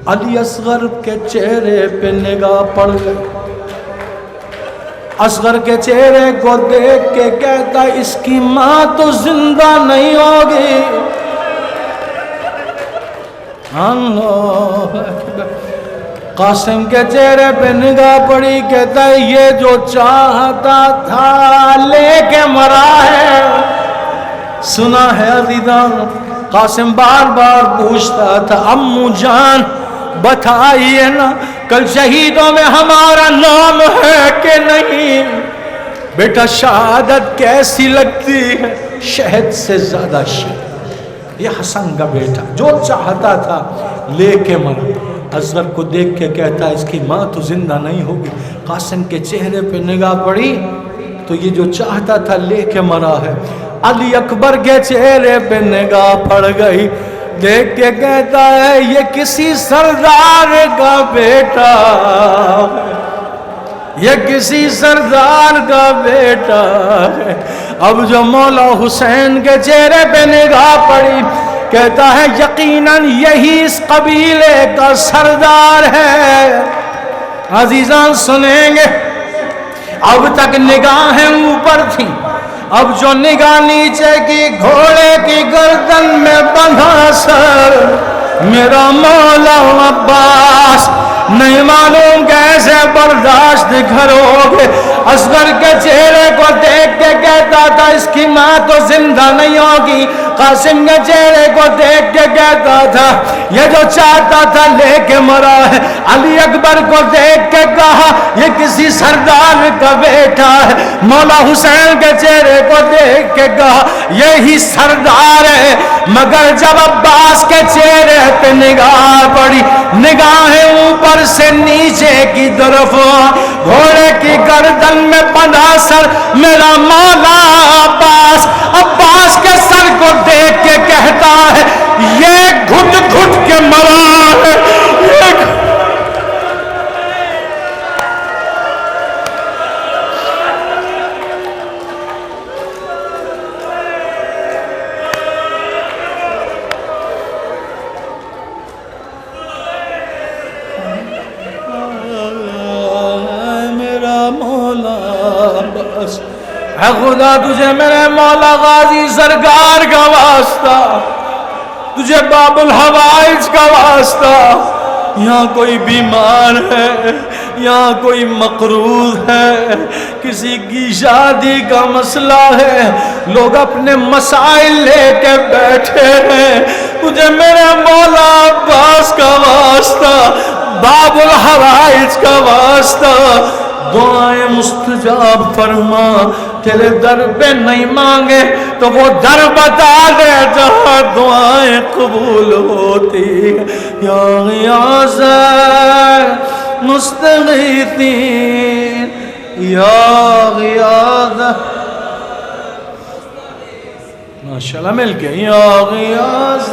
علی اصغر کے چہرے پہ نگاہ پڑ گئی. اصغر کے چہرے کو دیکھ کے کہتا اس کی ماں تو زندہ نہیں ہوگی. اللہ اکبر. قاسم کے چہرے پہ نگاہ پڑی, کہتا ہے یہ جو چاہتا تھا لے کے مرا ہے. سنا ہے عزیزان, قاسم بار بار پوچھتا تھا امو جان بتائیے نا کل شہیدوں میں ہمارا نام ہے کہ نہیں. بیٹا شہادت کیسی لگتی ہے, شہد سے زیادہ شہید. یہ حسن کا بیٹا جو چاہتا تھا لے کے مرا. اصغر کو دیکھ کے کہتا ہے اس کی ماں تو زندہ نہیں ہوگی. قاسم کے چہرے پہ نگاہ پڑی تو یہ جو چاہتا تھا لے کے مرا ہے. علی اکبر کے چہرے پہ نگاہ پڑ گئی, دیکھ کے کہتا ہے یہ کسی سردار کا بیٹا, یہ کسی سردار کا بیٹا ہے. اب جو مولا حسین کے چہرے پہ نگاہ پڑی, کہتا ہے یقیناً یہی اس قبیلے کا سردار ہے. عزیزان سنیں گے, اب تک نگاہیں اوپر تھیں, اب جو نگاہ نیچے کی گھوڑے کی گردن میں بندھا سر, میرا مولا عباس نہیں معلوم کیسے برداشت کرو گے. اصغر کے چہرے کو دیکھ کے کہتا تھا اس کی ماں تو زندہ نہیں ہوگی. قاسم کے چہرے کو دیکھ کے کہتا تھا یہ جو چاہتا تھا لے کے مرا ہے. علی اکبر کو دیکھ کے کہا یہ کسی سردار کا بیٹا ہے. مولا حسین کے چہرے کو دیکھ کے کہا یہی سردار ہے. مگر جب عباس کے چہرے پہ نگاہ پڑی, نگاہیں اوپر سے نیچے کی طرف, گھوڑے کی گردن میں بندھا سر میرا مولا عباس, عباس کے سر کو دیکھ کے کہتا ہے یہ گھٹ گھٹ کے مرا ہے. اے خدا تجھے میرے مولا غازی سرکار کا واسطہ, تجھے باب الحوائج کا واسطہ. یہاں کوئی بیمار ہے, یہاں کوئی مقروض ہے, کسی کی شادی کا مسئلہ ہے, لوگ اپنے مسائل لے کے بیٹھے ہیں. تجھے میرے مولا عباس کا واسطہ, باب الحوائج کا واسطہ, دعائیں مستجاب فرما. تیرے در پہ نہیں مانگے تو وہ در بتا دے جہاں دعائیں قبول ہوتی. یا غیاث مستغیثین, یا غیاث, ماشاءاللہ مل کے, یا غیاث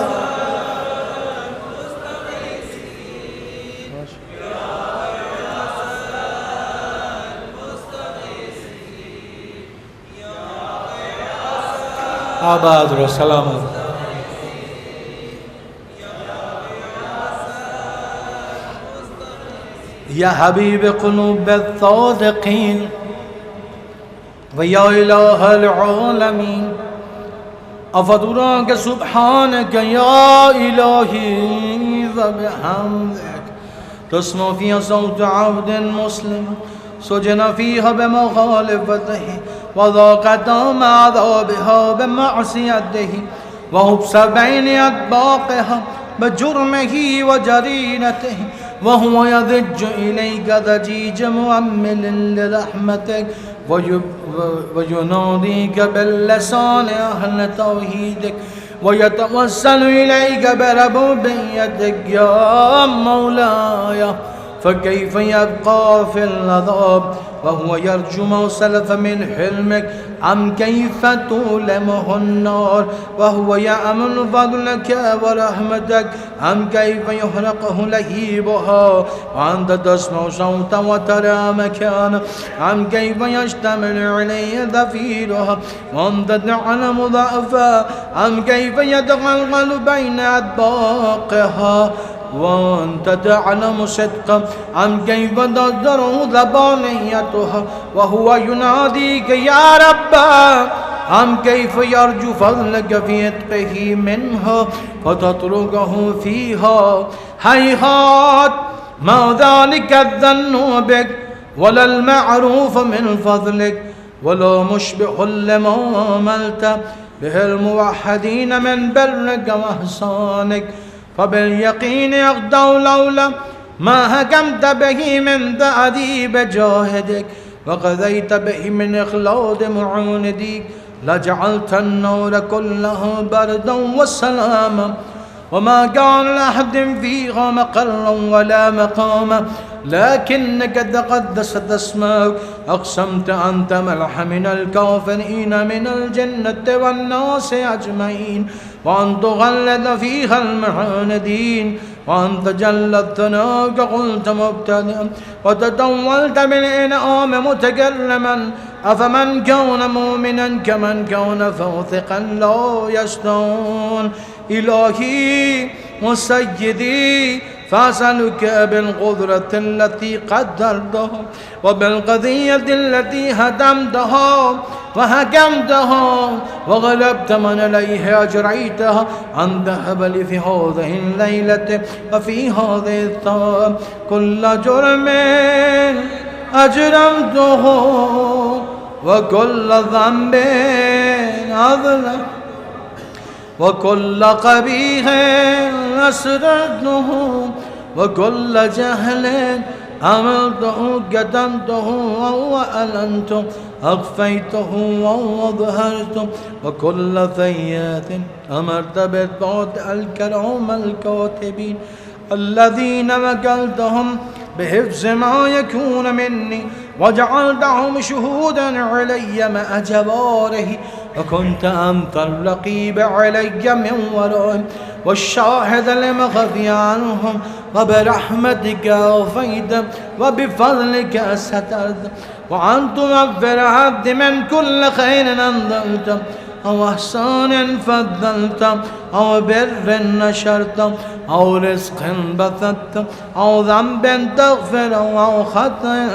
آباد رو سلامت. یا حبیب قلوب الصادقین ویا الہ العالمین, افدراک سبحانک یا الہی وبحمدک تسمع فی صوت عبد مسلم سجن فیها بمخالفته وذاق دام عذابها بمعصيته وحبس بين أطباقها بجرمه وجرينته وهو يضج إليك ضجيج مؤمل لرحمتك ويناديك باللسان أهل توحيدك ويتوسل إليك بربوبيتك يا مولاي. فكيف يبقى في العذاب وهو يرجو ما سلف من حلمك؟ أم كيف تؤلمه النار وهو يأمل فضلك ورحمتك؟ أم كيف يحرقه لهيبها وأنت تسمع صوتا وترى مكانا؟ أم كيف يشتمل عليه ذفيرها وأنت تعلم ضعفا؟ أم كيف يتغلغل بين أطباقها وأنت تعلم صدقا؟ أم كيف تضر ذبانيتها وهو يناديك يا رب؟ أم كيف يرجو فضلك في عتقه منها فتتركه فيها؟ هيهات ما ذلك الظن بك ولا المعروف من فضلك ولا مشبه لما عملت به الموحدين من برك وإحسانك. فباليقين يغدو لولا ما حكمت به من تأديب جاهدك وقضيت به من إخلاد معانديك لجعلت النور كله بردا وسلاما وما كان لأحد فيها مقرا ولا مقاما لكنك تقدست اسمك أقسمت أن تملح من الكافرين من الجنة والناس أجمعين وأن تغلد فيها المعاندين وأن تجلت ثناك قلت مبتدئا وتطولت بالإنعام متكلما أفمن كان مؤمنا كمن كان فوثقا لا يستوون. إلهي وسيدي فأسألك بالقدرة التي قدرته وبالقضية التي هدمته وحكمته وغلبت من عليه أجريته أن ذهب لي في هذه الليلة وفي هذه الثواب كل جرم أجرمته وكل ذنب أظلم وكل قبيح أسررته وكل جهل عملته قدمته وأعلنته أخفيته وأظهرته وكل ثيات أمرت بالبعد الكرام الكاتبين الذين وكلتهم بحفظ ما يكون مني وجعلتهم شهودا علي مع جواره وكنت أنت الرقيب علي من ورائهم والشاهد لما خفي عنهم وبرحمتك أوفيت وبفضلك سترت وأن تغفر عبد من كل خير أنزلت أو إحسان فضلت أو بر نشرت أو رزق بثت أو ذنب تغفر أو خطأ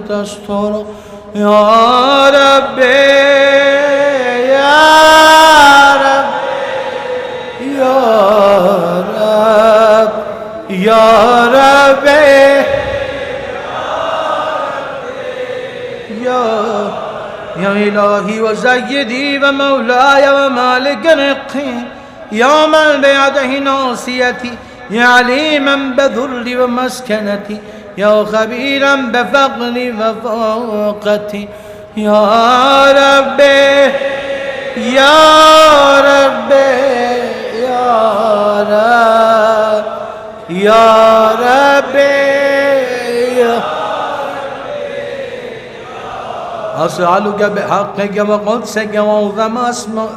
تستر يا ربي يا رب يا رب يا ربي يا إلهي وسيدي ومولاي ومالك رقي يا من بيده ناصيتي يا عليما بذل ومسكنتي يا خبيرا بفقري وفاقتي يا ربي يا ربي يا رب يا ربي أسألك بحقك وقدسك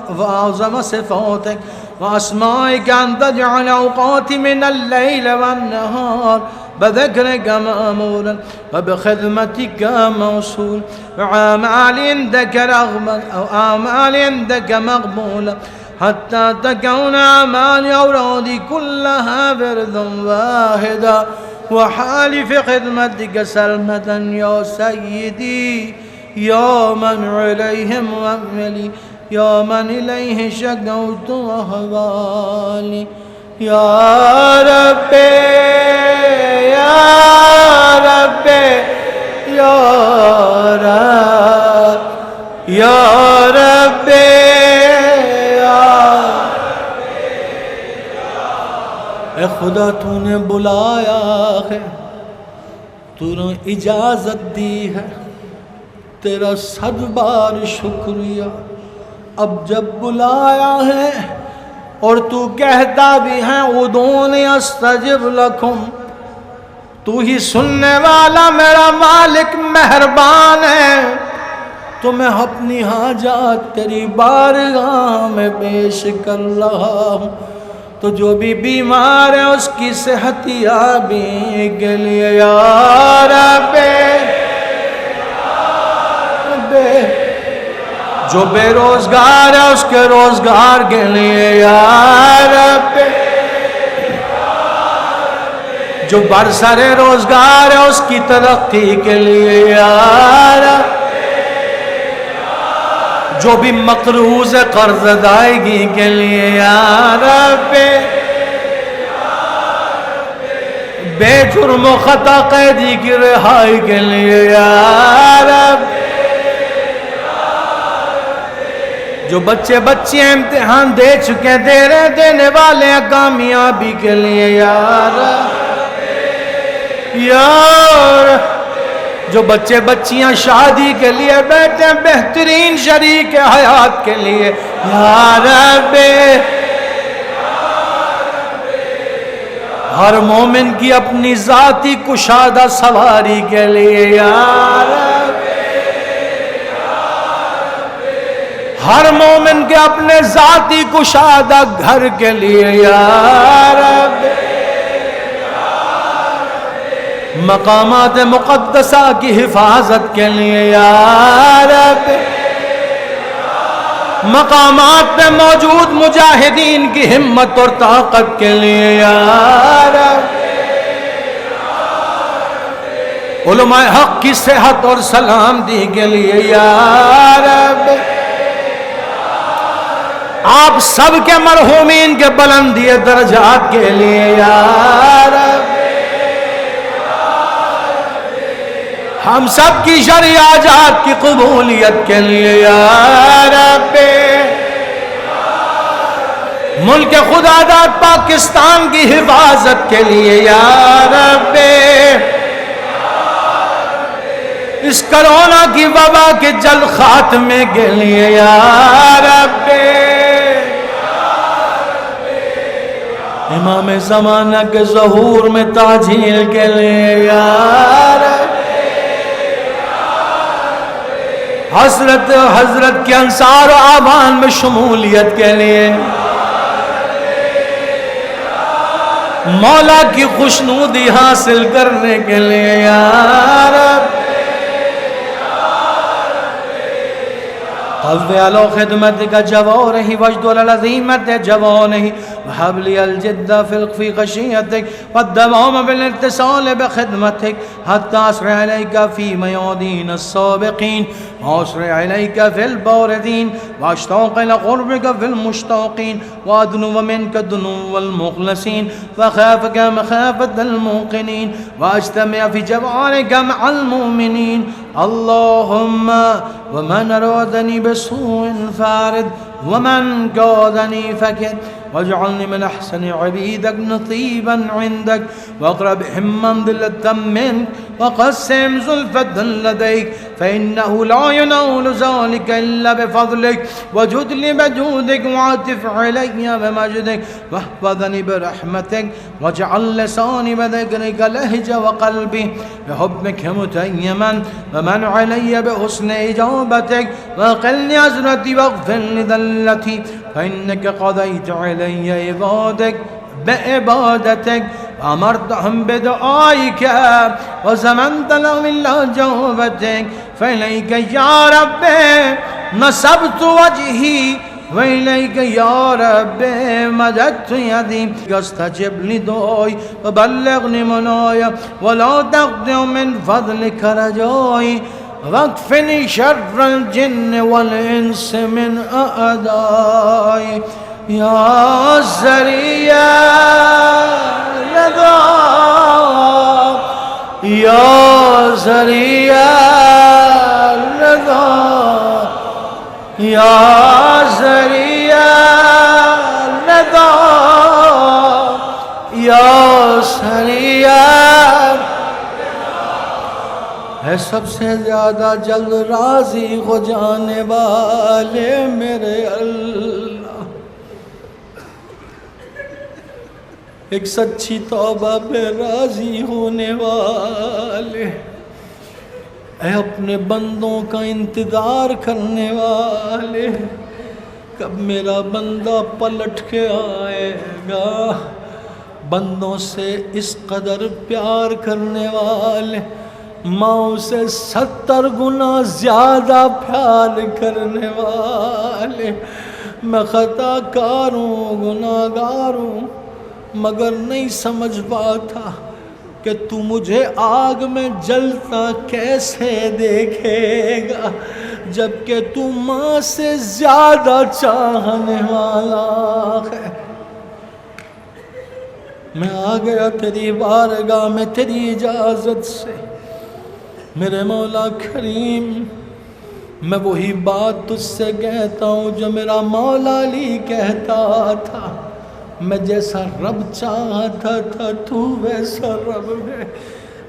وعظم صفاتك وأسمائك أن تجعل أوقاتي من الليل والنهار بذكرك مأمورا وبخدمتك موصول وأعمال عندك رغبا أو أعمال عندك مقبولة حتى تكون أعمال أورادي كلها بردا واحدا وحالي في خدمتك سلمة يا سيدي يا من عليهم وأملي يا من إليه شكوت أحوالي يا ربي يا ربي يا رب يا ربي اے خدا تو نے بلایا ہے تو نے اجازت دی ہے تیرا صد بار شکریہ اب جب بلایا ہے اور تو کہتا بھی ہے ادعونی استجب لکم تو ہی سننے والا میرا مالک مہربان ہے تو میں اپنی حاجات تیری بارگاہ میں پیش کر رہا ہوں تو جو بھی بیمار ہے اس کی صحت یابی کے لیے یا رب جو بے روزگار ہے اس کے روزگار کے لیے یا رب جو برسر روزگار ہے اس کی ترقی کے لیے یا رب جو بھی مقروض قرض ادائیگی کے لیے یا رب بے جرم و خطا قیدی کی رہائی کے لیے یا رب جو بچے بچیاں امتحان دے چکے دے رہے دینے والے ہیں کامیابی کے لیے یا رب یا رب جو بچے بچیاں شادی کے لیے بیٹھے ہیں بہترین شریک حیات کے لیے یا رب ہر مومن کی اپنی ذاتی کشادہ سواری کے لیے یا رب ہر مومن کے اپنے ذاتی کشادہ گھر کے لیے یا رب مقامات مقدسہ کی حفاظت کے لیے یا رب مقامات پہ موجود مجاہدین کی ہمت اور طاقت کے لیے یا رب علماء حق کی صحت اور سلامتی کے لیے یا رب، آپ سب کے مرحومین کے بلندی درجات کے لیے یا رب، ہم سب کی شرعی حاجات کی قبولیت کے لیے یا رب، ملک خدا داد پاکستان کی حفاظت کے لیے یا رب، اس کرونا کی وبا کے جلد خاتمے کے لیے یا رب، امام زمانہ کے ظہور میں تاجیل کے لیے یا رب، حضرت کے انصار و آبان میں شمولیت کے لیے، مولا کی خوشنودی حاصل کرنے کے لیے یا رب، قوّ على خدمتك جواره واجدل العظيمة جوانه وهب لي الجد في خشيتك والدوام بالاتصال بخدمتك حتى أسرع إليك في ميادين السابقين وأسرع إليك في الباردين وأشتاق إلى قربك في المشتاقين وأدنو منك دنو المخلصين فخافك مخافة الموقنين وأجتمع في جوارك مع المؤمنين اللهم ومن أرادني بسوء فارد ومن قادني فكد واجعلني من أحسن عبيدك نطيبا عندك وأقربهم منزلة منك وقسم زلفة لديك فإنه لا ينال ذلك إلا بفضلك وجد بجودك وعطف علي بمجدك واحفظني برحمتك واجعل لساني بذكرك لهج وقلبي بحبك متيما ومن علي بحسن إجابتك وقلني عزرتي واغفر لذلتي فإنك قضيت علي عبادك بعبادتك وأمرتهم بدعائك وزمنت لهم إلا جوابتك فإليك يا رب نصبت وجهي وإليك يا رب مددت يدي استجب لدعائي وبلغني منايا ولا تقطع من فضلك رجائي واكفني شر الجن والإنس من أعدائي يا سريع رضا يا سريع رضا يا سريع رضا يا سريع ہے سب سے زیادہ جلد راضی ہو جانے والے میرے اللہ، ایک سچی توبہ پہ راضی ہونے والے، اے اپنے بندوں کا انتظار کرنے والے، کب میرا بندہ پلٹ کے آئے گا، بندوں سے اس قدر پیار کرنے والے، ماں سے 70 گنا زیادہ پیار کرنے والے، میں خطا کار ہوں گناہ گار ہوں مگر نہیں سمجھ پاتا کہ تو مجھے آگ میں جلتا کیسے دیکھے گا جبکہ تو ماں سے زیادہ چاہنے والا ہے۔ میں آ گیا تیری بارگاہ میں تیری اجازت سے میرے مولا کریم، میں وہی بات تجھ سے کہتا ہوں جو میرا مولا علی کہتا تھا، میں جیسا رب چاہتا تھا تو ویسا رب ہے،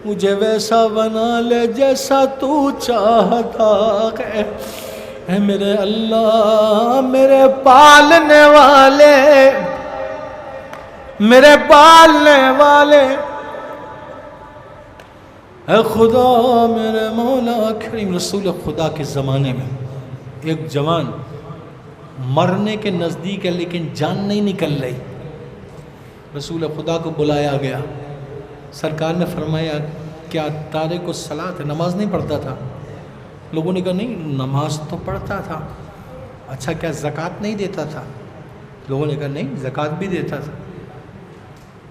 مجھے ویسا بنا لے جیسا تو چاہتا ہے۔ اے میرے اللہ، میرے پالنے والے، میرے پالنے والے، اے خدا میرے مولا کریم۔ رسول خدا کے زمانے میں ایک جوان مرنے کے نزدیک ہے لیکن جان نہیں نکل رہی، رسول خدا کو بلایا گیا، سرکار نے فرمایا کیا تارک الصلاۃ ہے، نماز نہیں پڑھتا تھا؟ لوگوں نے کہا نہیں نماز تو پڑھتا تھا۔ اچھا کیا زکوٰۃ نہیں دیتا تھا؟ لوگوں نے کہا نہیں زکوٰۃ بھی دیتا تھا۔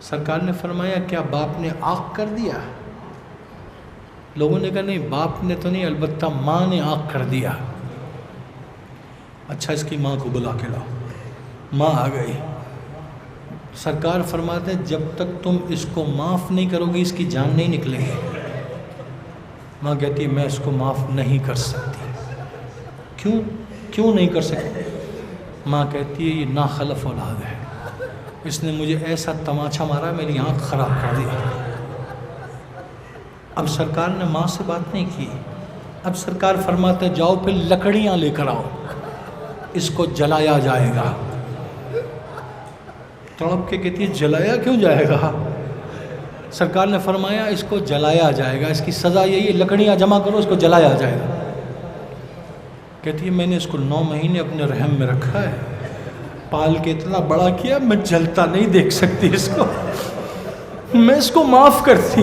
سرکار نے فرمایا کیا باپ نے عاق کر دیا؟ لوگوں نے کہا نہیں باپ نے تو نہیں البتہ ماں نے آنکھ کر دیا. اچھا اس کی ماں کو بلا کے لاؤ. ماں آ گئی. سرکار فرماتے ہیں جب تک تم اس کو معاف نہیں کرو گی اس کی جان نہیں نکلے گی. ماں کہتی ہے میں اس کو معاف نہیں کر سکتی. کیوں نہیں کر سکتی؟ ماں کہتی ہے یہ ناخلف اولاد ہے, اس نے مجھے ایسا تماچا مارا میری آنکھ خراب کر دی. اب سرکار نے ماں سے بات نہیں کی. اب سرکار فرماتے ہیں جاؤ پھر لکڑیاں لے کر آؤ, اس کو جلایا جائے گا. تڑپ کے کہتی ہے جلایا کیوں جائے گا؟ سرکار نے فرمایا اس کو جلایا جائے گا, اس کی سزا یہی ہے لکڑیاں جمع کرو اس کو جلایا جائے گا. کہتی ہے میں نے اس کو 9 مہینے اپنے رحم میں رکھا ہے, پال کے اتنا بڑا کیا, میں جلتا نہیں دیکھ سکتی اس کو, میں اس کو معاف کرتی.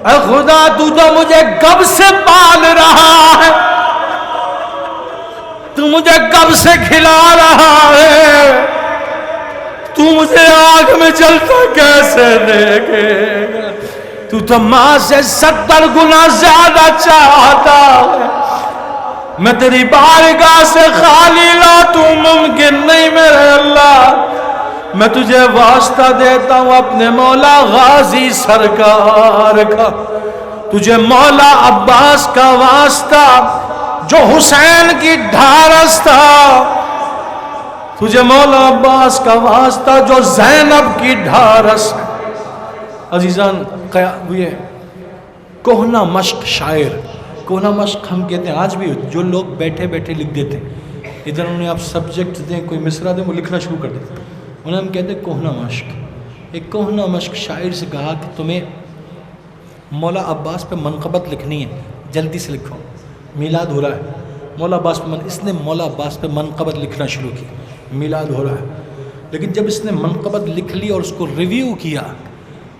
اے خدا تو مجھے کب سے پال رہا ہے, تو مجھے کب سے کھلا رہا ہے, تو مجھے آگ میں جلتا کیسے دیکھے گا, تو ماں سے 70 گنا زیادہ چاہتا ہے. میں تیری بارگاہ سے خالی لا تو ممکن نہیں میرے اللہ. میں تجھے واسطہ دیتا ہوں اپنے مولا غازی سرکار کا, تجھے مولا عباس کا واسطہ جو حسین کی ڈھارس تھا, تجھے مولا عباس کا واسطہ جو زینب کی ڈھارس ہے. عزیزان یہ کوہنا مشق شاعر, کوہنا مشق ہم کہتے ہیں آج بھی جو لوگ بیٹھے بیٹھے لکھ دیتے ہیں, ادھر انہیں آپ سبجیکٹ دیں کوئی مصرع دیں وہ لکھنا شروع کر دیتے ہیں, انہیں ہم کہتے ہیں کوہنا مشق. ایک کوہنا مشق شاعر سے کہا کہ تمہیں مولا عباس پہ منقبت لکھنی ہے جلدی سے لکھو, میلاد ہو رہا ہے, مولا عباس پہ اس نے مولا عباس پہ منقبت لکھنا شروع کی, میلاد ہو رہا ہے. لیکن جب اس نے منقبت لکھ لی اور اس کو ریویو کیا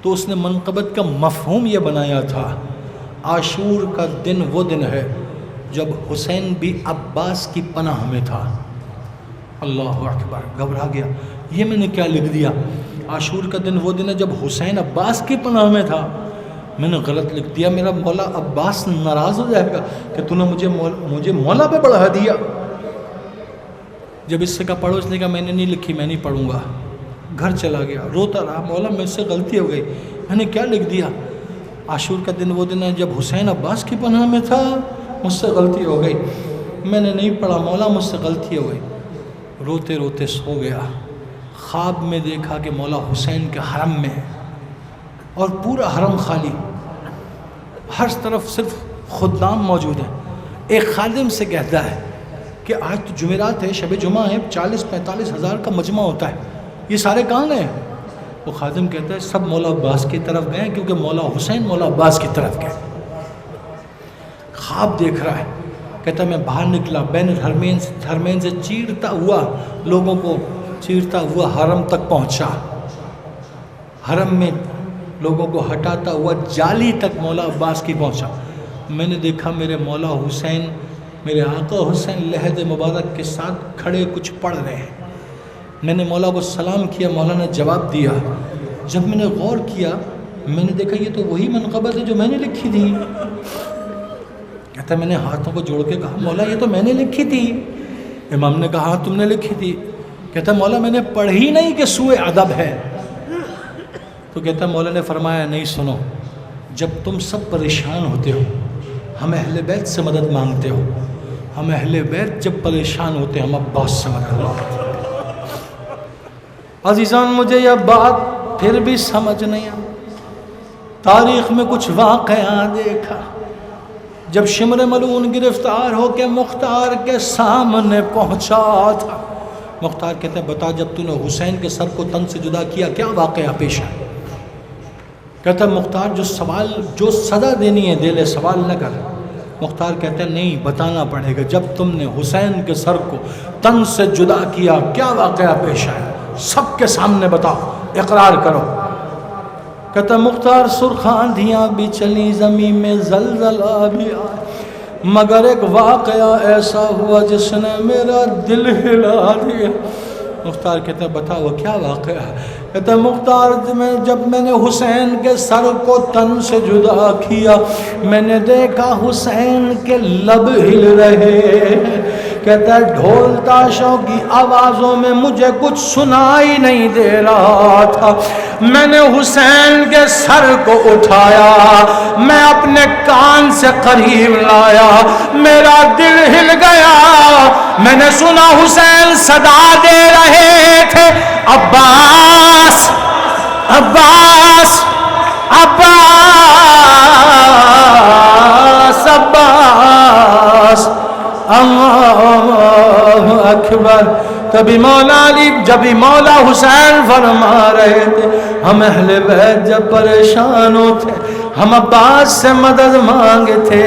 تو اس نے منقبت کا مفہوم یہ بنایا تھا عاشور کا دن وہ دن ہے جب حسین بھی عباس کی پناہ میں تھا. اللہ اکبر, گھبرا گیا, یہ میں نے کیا لکھ دیا, عاشور کا دن وہ دن ہے جب حسین عباس کی پناہ میں تھا. میں نے غلط لکھ دیا, میرا مولا عباس ناراض ہو جائے گا کہ تو نے مجھے مولا پہ بڑھا دیا. جب اس سے کہا پڑھو, اس نے کہا میں نے نہیں لکھی, میں نہیں پڑھوں گا. گھر چلا گیا, روتا رہا, مولا مجھ سے غلطی ہو گئی, میں نے کیا لکھ دیا, عاشور کا دن وہ دن ہے جب حسین عباس کی پناہ میں تھا, مجھ سے غلطی ہو گئی, میں نے نہیں پڑھا, مولا مجھ سے غلطی ہو گئی. روتے روتے سو گیا. خواب میں دیکھا کہ مولا حسین کے حرم میں ہے اور پورا حرم خالی, ہر طرف صرف خدام موجود ہیں. ایک خادم سے کہتا ہے کہ آج تو جمعرات ہے, شب جمعہ ہے, 40-45 ہزار کا مجمع ہوتا ہے, یہ سارے کہاں گئے؟ وہ خادم کہتا ہے سب مولا عباس کی طرف گئے کیونکہ مولا حسین مولا عباس کی طرف گئے. خواب دیکھ رہا ہے, کہتا ہے میں باہر نکلا, بین حرمین سے چیرتا ہوا, لوگوں کو چیرتا ہوا حرم تک پہنچا. حرم میں لوگوں کو ہٹاتا ہوا جالی تک مولا عباس کی پہنچا. میں نے دیکھا میرے مولا حسین, میرے آقا حسین لحد مبارک کے ساتھ کھڑے کچھ پڑھ رہے ہیں. میں نے مولا کو سلام کیا, مولا نے جواب دیا. جب میں نے غور کیا میں نے دیکھا یہ تو وہی منقبت ہے جو میں نے لکھی تھی. کہتا ہے میں نے ہاتھوں کو جوڑ کے کہا مولا یہ تو میں نے لکھی تھی. امام نے کہا ہاں تم نے لکھی تھی. کہتا ہے مولا میں نے پڑھی نہیں کہ سوء ادب ہے. تو کہتا ہے مولا نے فرمایا نہیں سنو, جب تم سب پریشان ہوتے ہو ہم اہل بیت سے مدد مانگتے ہو, ہم اہل بیت جب پریشان ہوتے ہیں ہم عباس سے مدد مانگتے ہیں. عزیزان مجھے یہ بات پھر بھی سمجھ نہیں آئی. تاریخ میں کچھ واقعہ دیکھا, جب شمر ملعون گرفتار ہو کے مختار کے سامنے پہنچا تھا, مختار کہتے ہیں بتا جب تو نے حسین کے سر کو تن سے جدا کیا کیا واقعہ پیش ہے؟ کہتا ہے مختار جو سزا دینی ہے دے لے, سوال نہ کر. مختار کہتے ہیں نہیں بتانا پڑے گا, جب تم نے حسین کے سر کو تن سے جدا کیا کیا واقعہ پیش آیا, سب کے سامنے بتاؤ, اقرار کرو. کہتا ہے مختار سرخ آندھیاں بھی چلی, زمین میں زلزلہ بھی آیا, مگر ایک واقعہ ایسا ہوا جس نے میرا دل ہلا دیا. مختار کہتا ہے بتاؤ کیا واقعہ ہے؟ کہتا ہے مختار جب میں نے حسین کے سر کو تن سے جدا کیا میں نے دیکھا حسین کے لب ہل رہے، کہتا ہے ڈھول تاشوں کی آوازوں میں مجھے کچھ سنائی نہیں دے رہا تھا، میں نے حسین کے سر کو اٹھایا، میں اپنے کان سے قریب لایا، میرا دل ہل گیا، میں نے سنا حسین صدا دے رہے تھے عباس عباس عباس عباس اللہ اکبر۔ تبھی مولا علی جب مولا حسین فرما رہے تھے ہم اہل بیت جب پریشان ہوتے ہم عباس سے مدد مانگے تھے،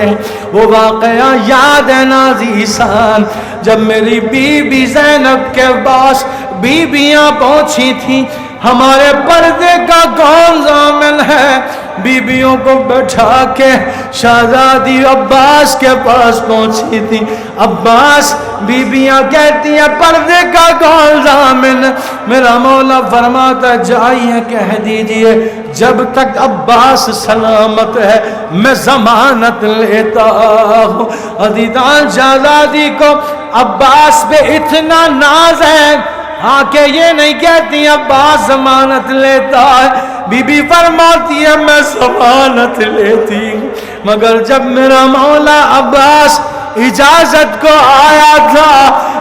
وہ واقعہ یاد ہے نازیسان جب میری بی بی زینب کے پاس بیویاں پہنچی تھیں، ہمارے پردے کا کون ضامن ہے؟ بیویوں کو بٹھا کے شہزادی عباس کے پاس پہنچی تھی، عباس بیویاں کہتی ہیں پردے کا کون ضامن؟ میرا مولا فرماتا جائیے کہہ دیجئے جب تک عباس سلامت ہے میں ضمانت لیتا ہوں۔ عزیزان شہزادی کو عباس پہ اتنا ناز ہے آنکھیں یہ نہیں کہتی عباس ضمانت لیتا ہے، بی بی فرماتی ہے میں ضمانت لیتی ہوں، مگر جب میرا مولا عباس اجازت کو آیا تھا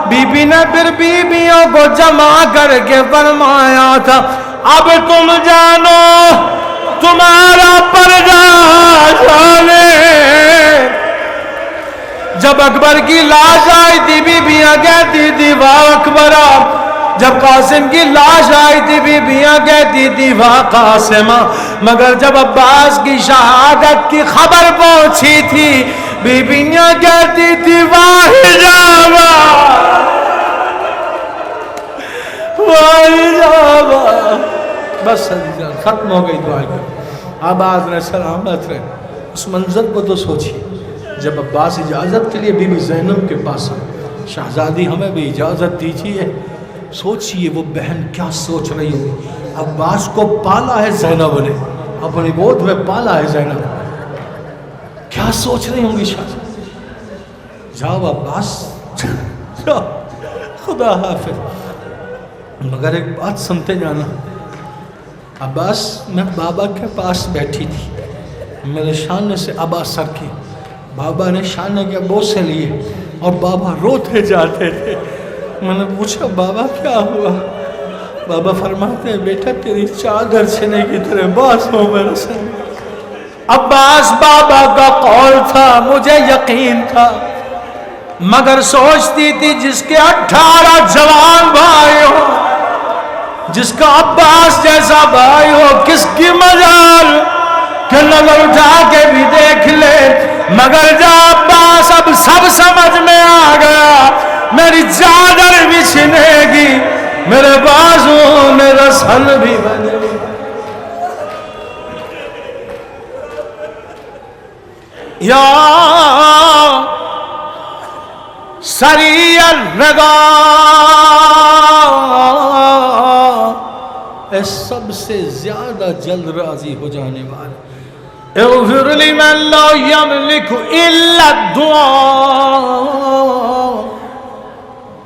بی بی نے پھر بیویوں کو جمع کر کے فرمایا تھا اب تم جانو تمہارا پردہ جانے۔ جب اکبر کی لاش آئی تھی بیویاں کہتی تھی واہ اکبرہ، جب قاسم کی لاش آئی تھی بیویاں کہتی تھی واہ قاسمہ، مگر جب عباس کی شہادت کی خبر پہنچی تھی بیویاں کہتی تھی واہ حجابہ واہ حجابہ۔ بس ختم ہو گئی دعا کر آباد رہے سلامت رہے۔ اس منظر کو تو سوچیے جب عباس اجازت کے لیے بی بی زینب کے پاس آئے شہزادی ہمیں بھی اجازت دیجیے، سوچئے وہ بہن کیا سوچ رہی ہوگی، عباس کو پالا ہے زینب نے، اپنی گود میں پالا ہے زینب، کیا سوچ رہی ہوں گی شہزادی؟ جاؤ عباس جاؤ، خدا حافظ، مگر ایک بات سنتے جانا، عباس میں بابا کے پاس بیٹھی تھی، میرے شانے سے ابا سر کی، بابا نے شانے کے بوسے لیے اور بابا روتے جاتے تھے۔ میں نے پوچھا بابا کیا ہوا؟ بابا فرماتے ہیں بیٹا تیری چادر چھنے کی طرح باس ہو میرے سے۔ عباس بابا کا قول تھا مجھے یقین تھا، مگر سوچتی تھی جس کے 18 جوان بھائی ہو، جس کا عباس جیسا بھائی ہو، کس کی مجال کہ نظر اٹھا کے بھی دیکھ لے، مگر جب عباس اب سب سمجھ میں آ گیا میری چادر بھی چھنے گی، میرے بازو میرا سن بھی بنے گی۔ یا سری الرضا، اے سب سے زیادہ جلد راضی ہو جانے والے، اغفر لمن لا یملک الا الدعاء،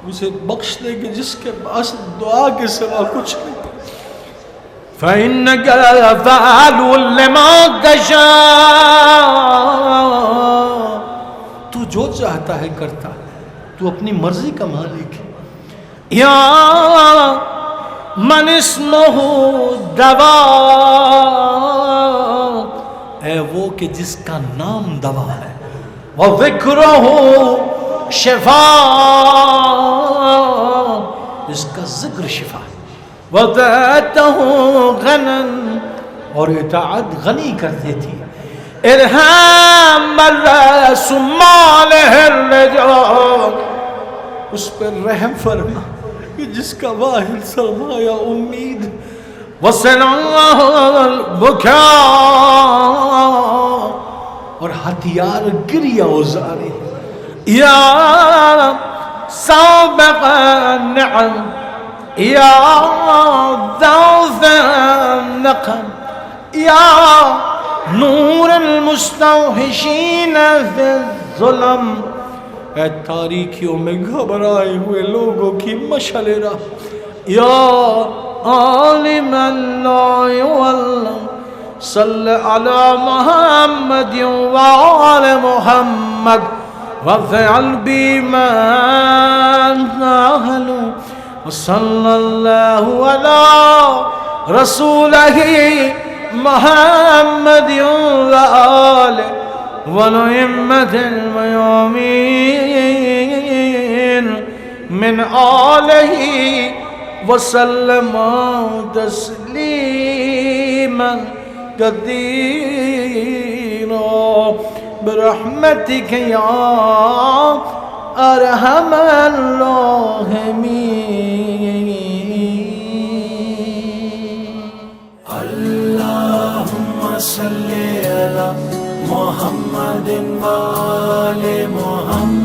اسے بخش دے کہ جس کے پاس دعا کے سوا کچھ نہیں۔ فَإِنَّكَ فَعَلٌ لِمَا تَشَاءُ، تو جو چاہتا ہے کرتا ہے، تو اپنی مرضی کا مالک ہے۔ یا من اسمہ دوا، اے وہ کہ جس کا نام دوا ہے، وَذِكْرُهُ شفاء، جس کا ذکر شفا ہے، وَطَاعَتُهُ غَنًا، اور اطاعت غنی کر دیتی، ارحام الراس مالہ الرجال، اس پر رحم فرما کہ جس کا واحد سرمایہ امید، وَصِلَاهُ الْبُكَاء، اور ہتھیار گریہ وزاری، یا سابق النعم، یا ضعف النقم یا نور المستوحشین فی الظلم، اے تاریکیوں میں گھبرائے ہوئے لوگوں کی مشعل راہ، یا عالم اللہ واللہ صلی علی محمد وعلی محمد وفعل بما نحلو وصلی اللہ علی رسولہ محمد وآلہ والأئمة الميامين من آله وسلم تسليما كثيرا برحمتك يا أرحم الراحمين. اللهم صل على محمد وآل محمد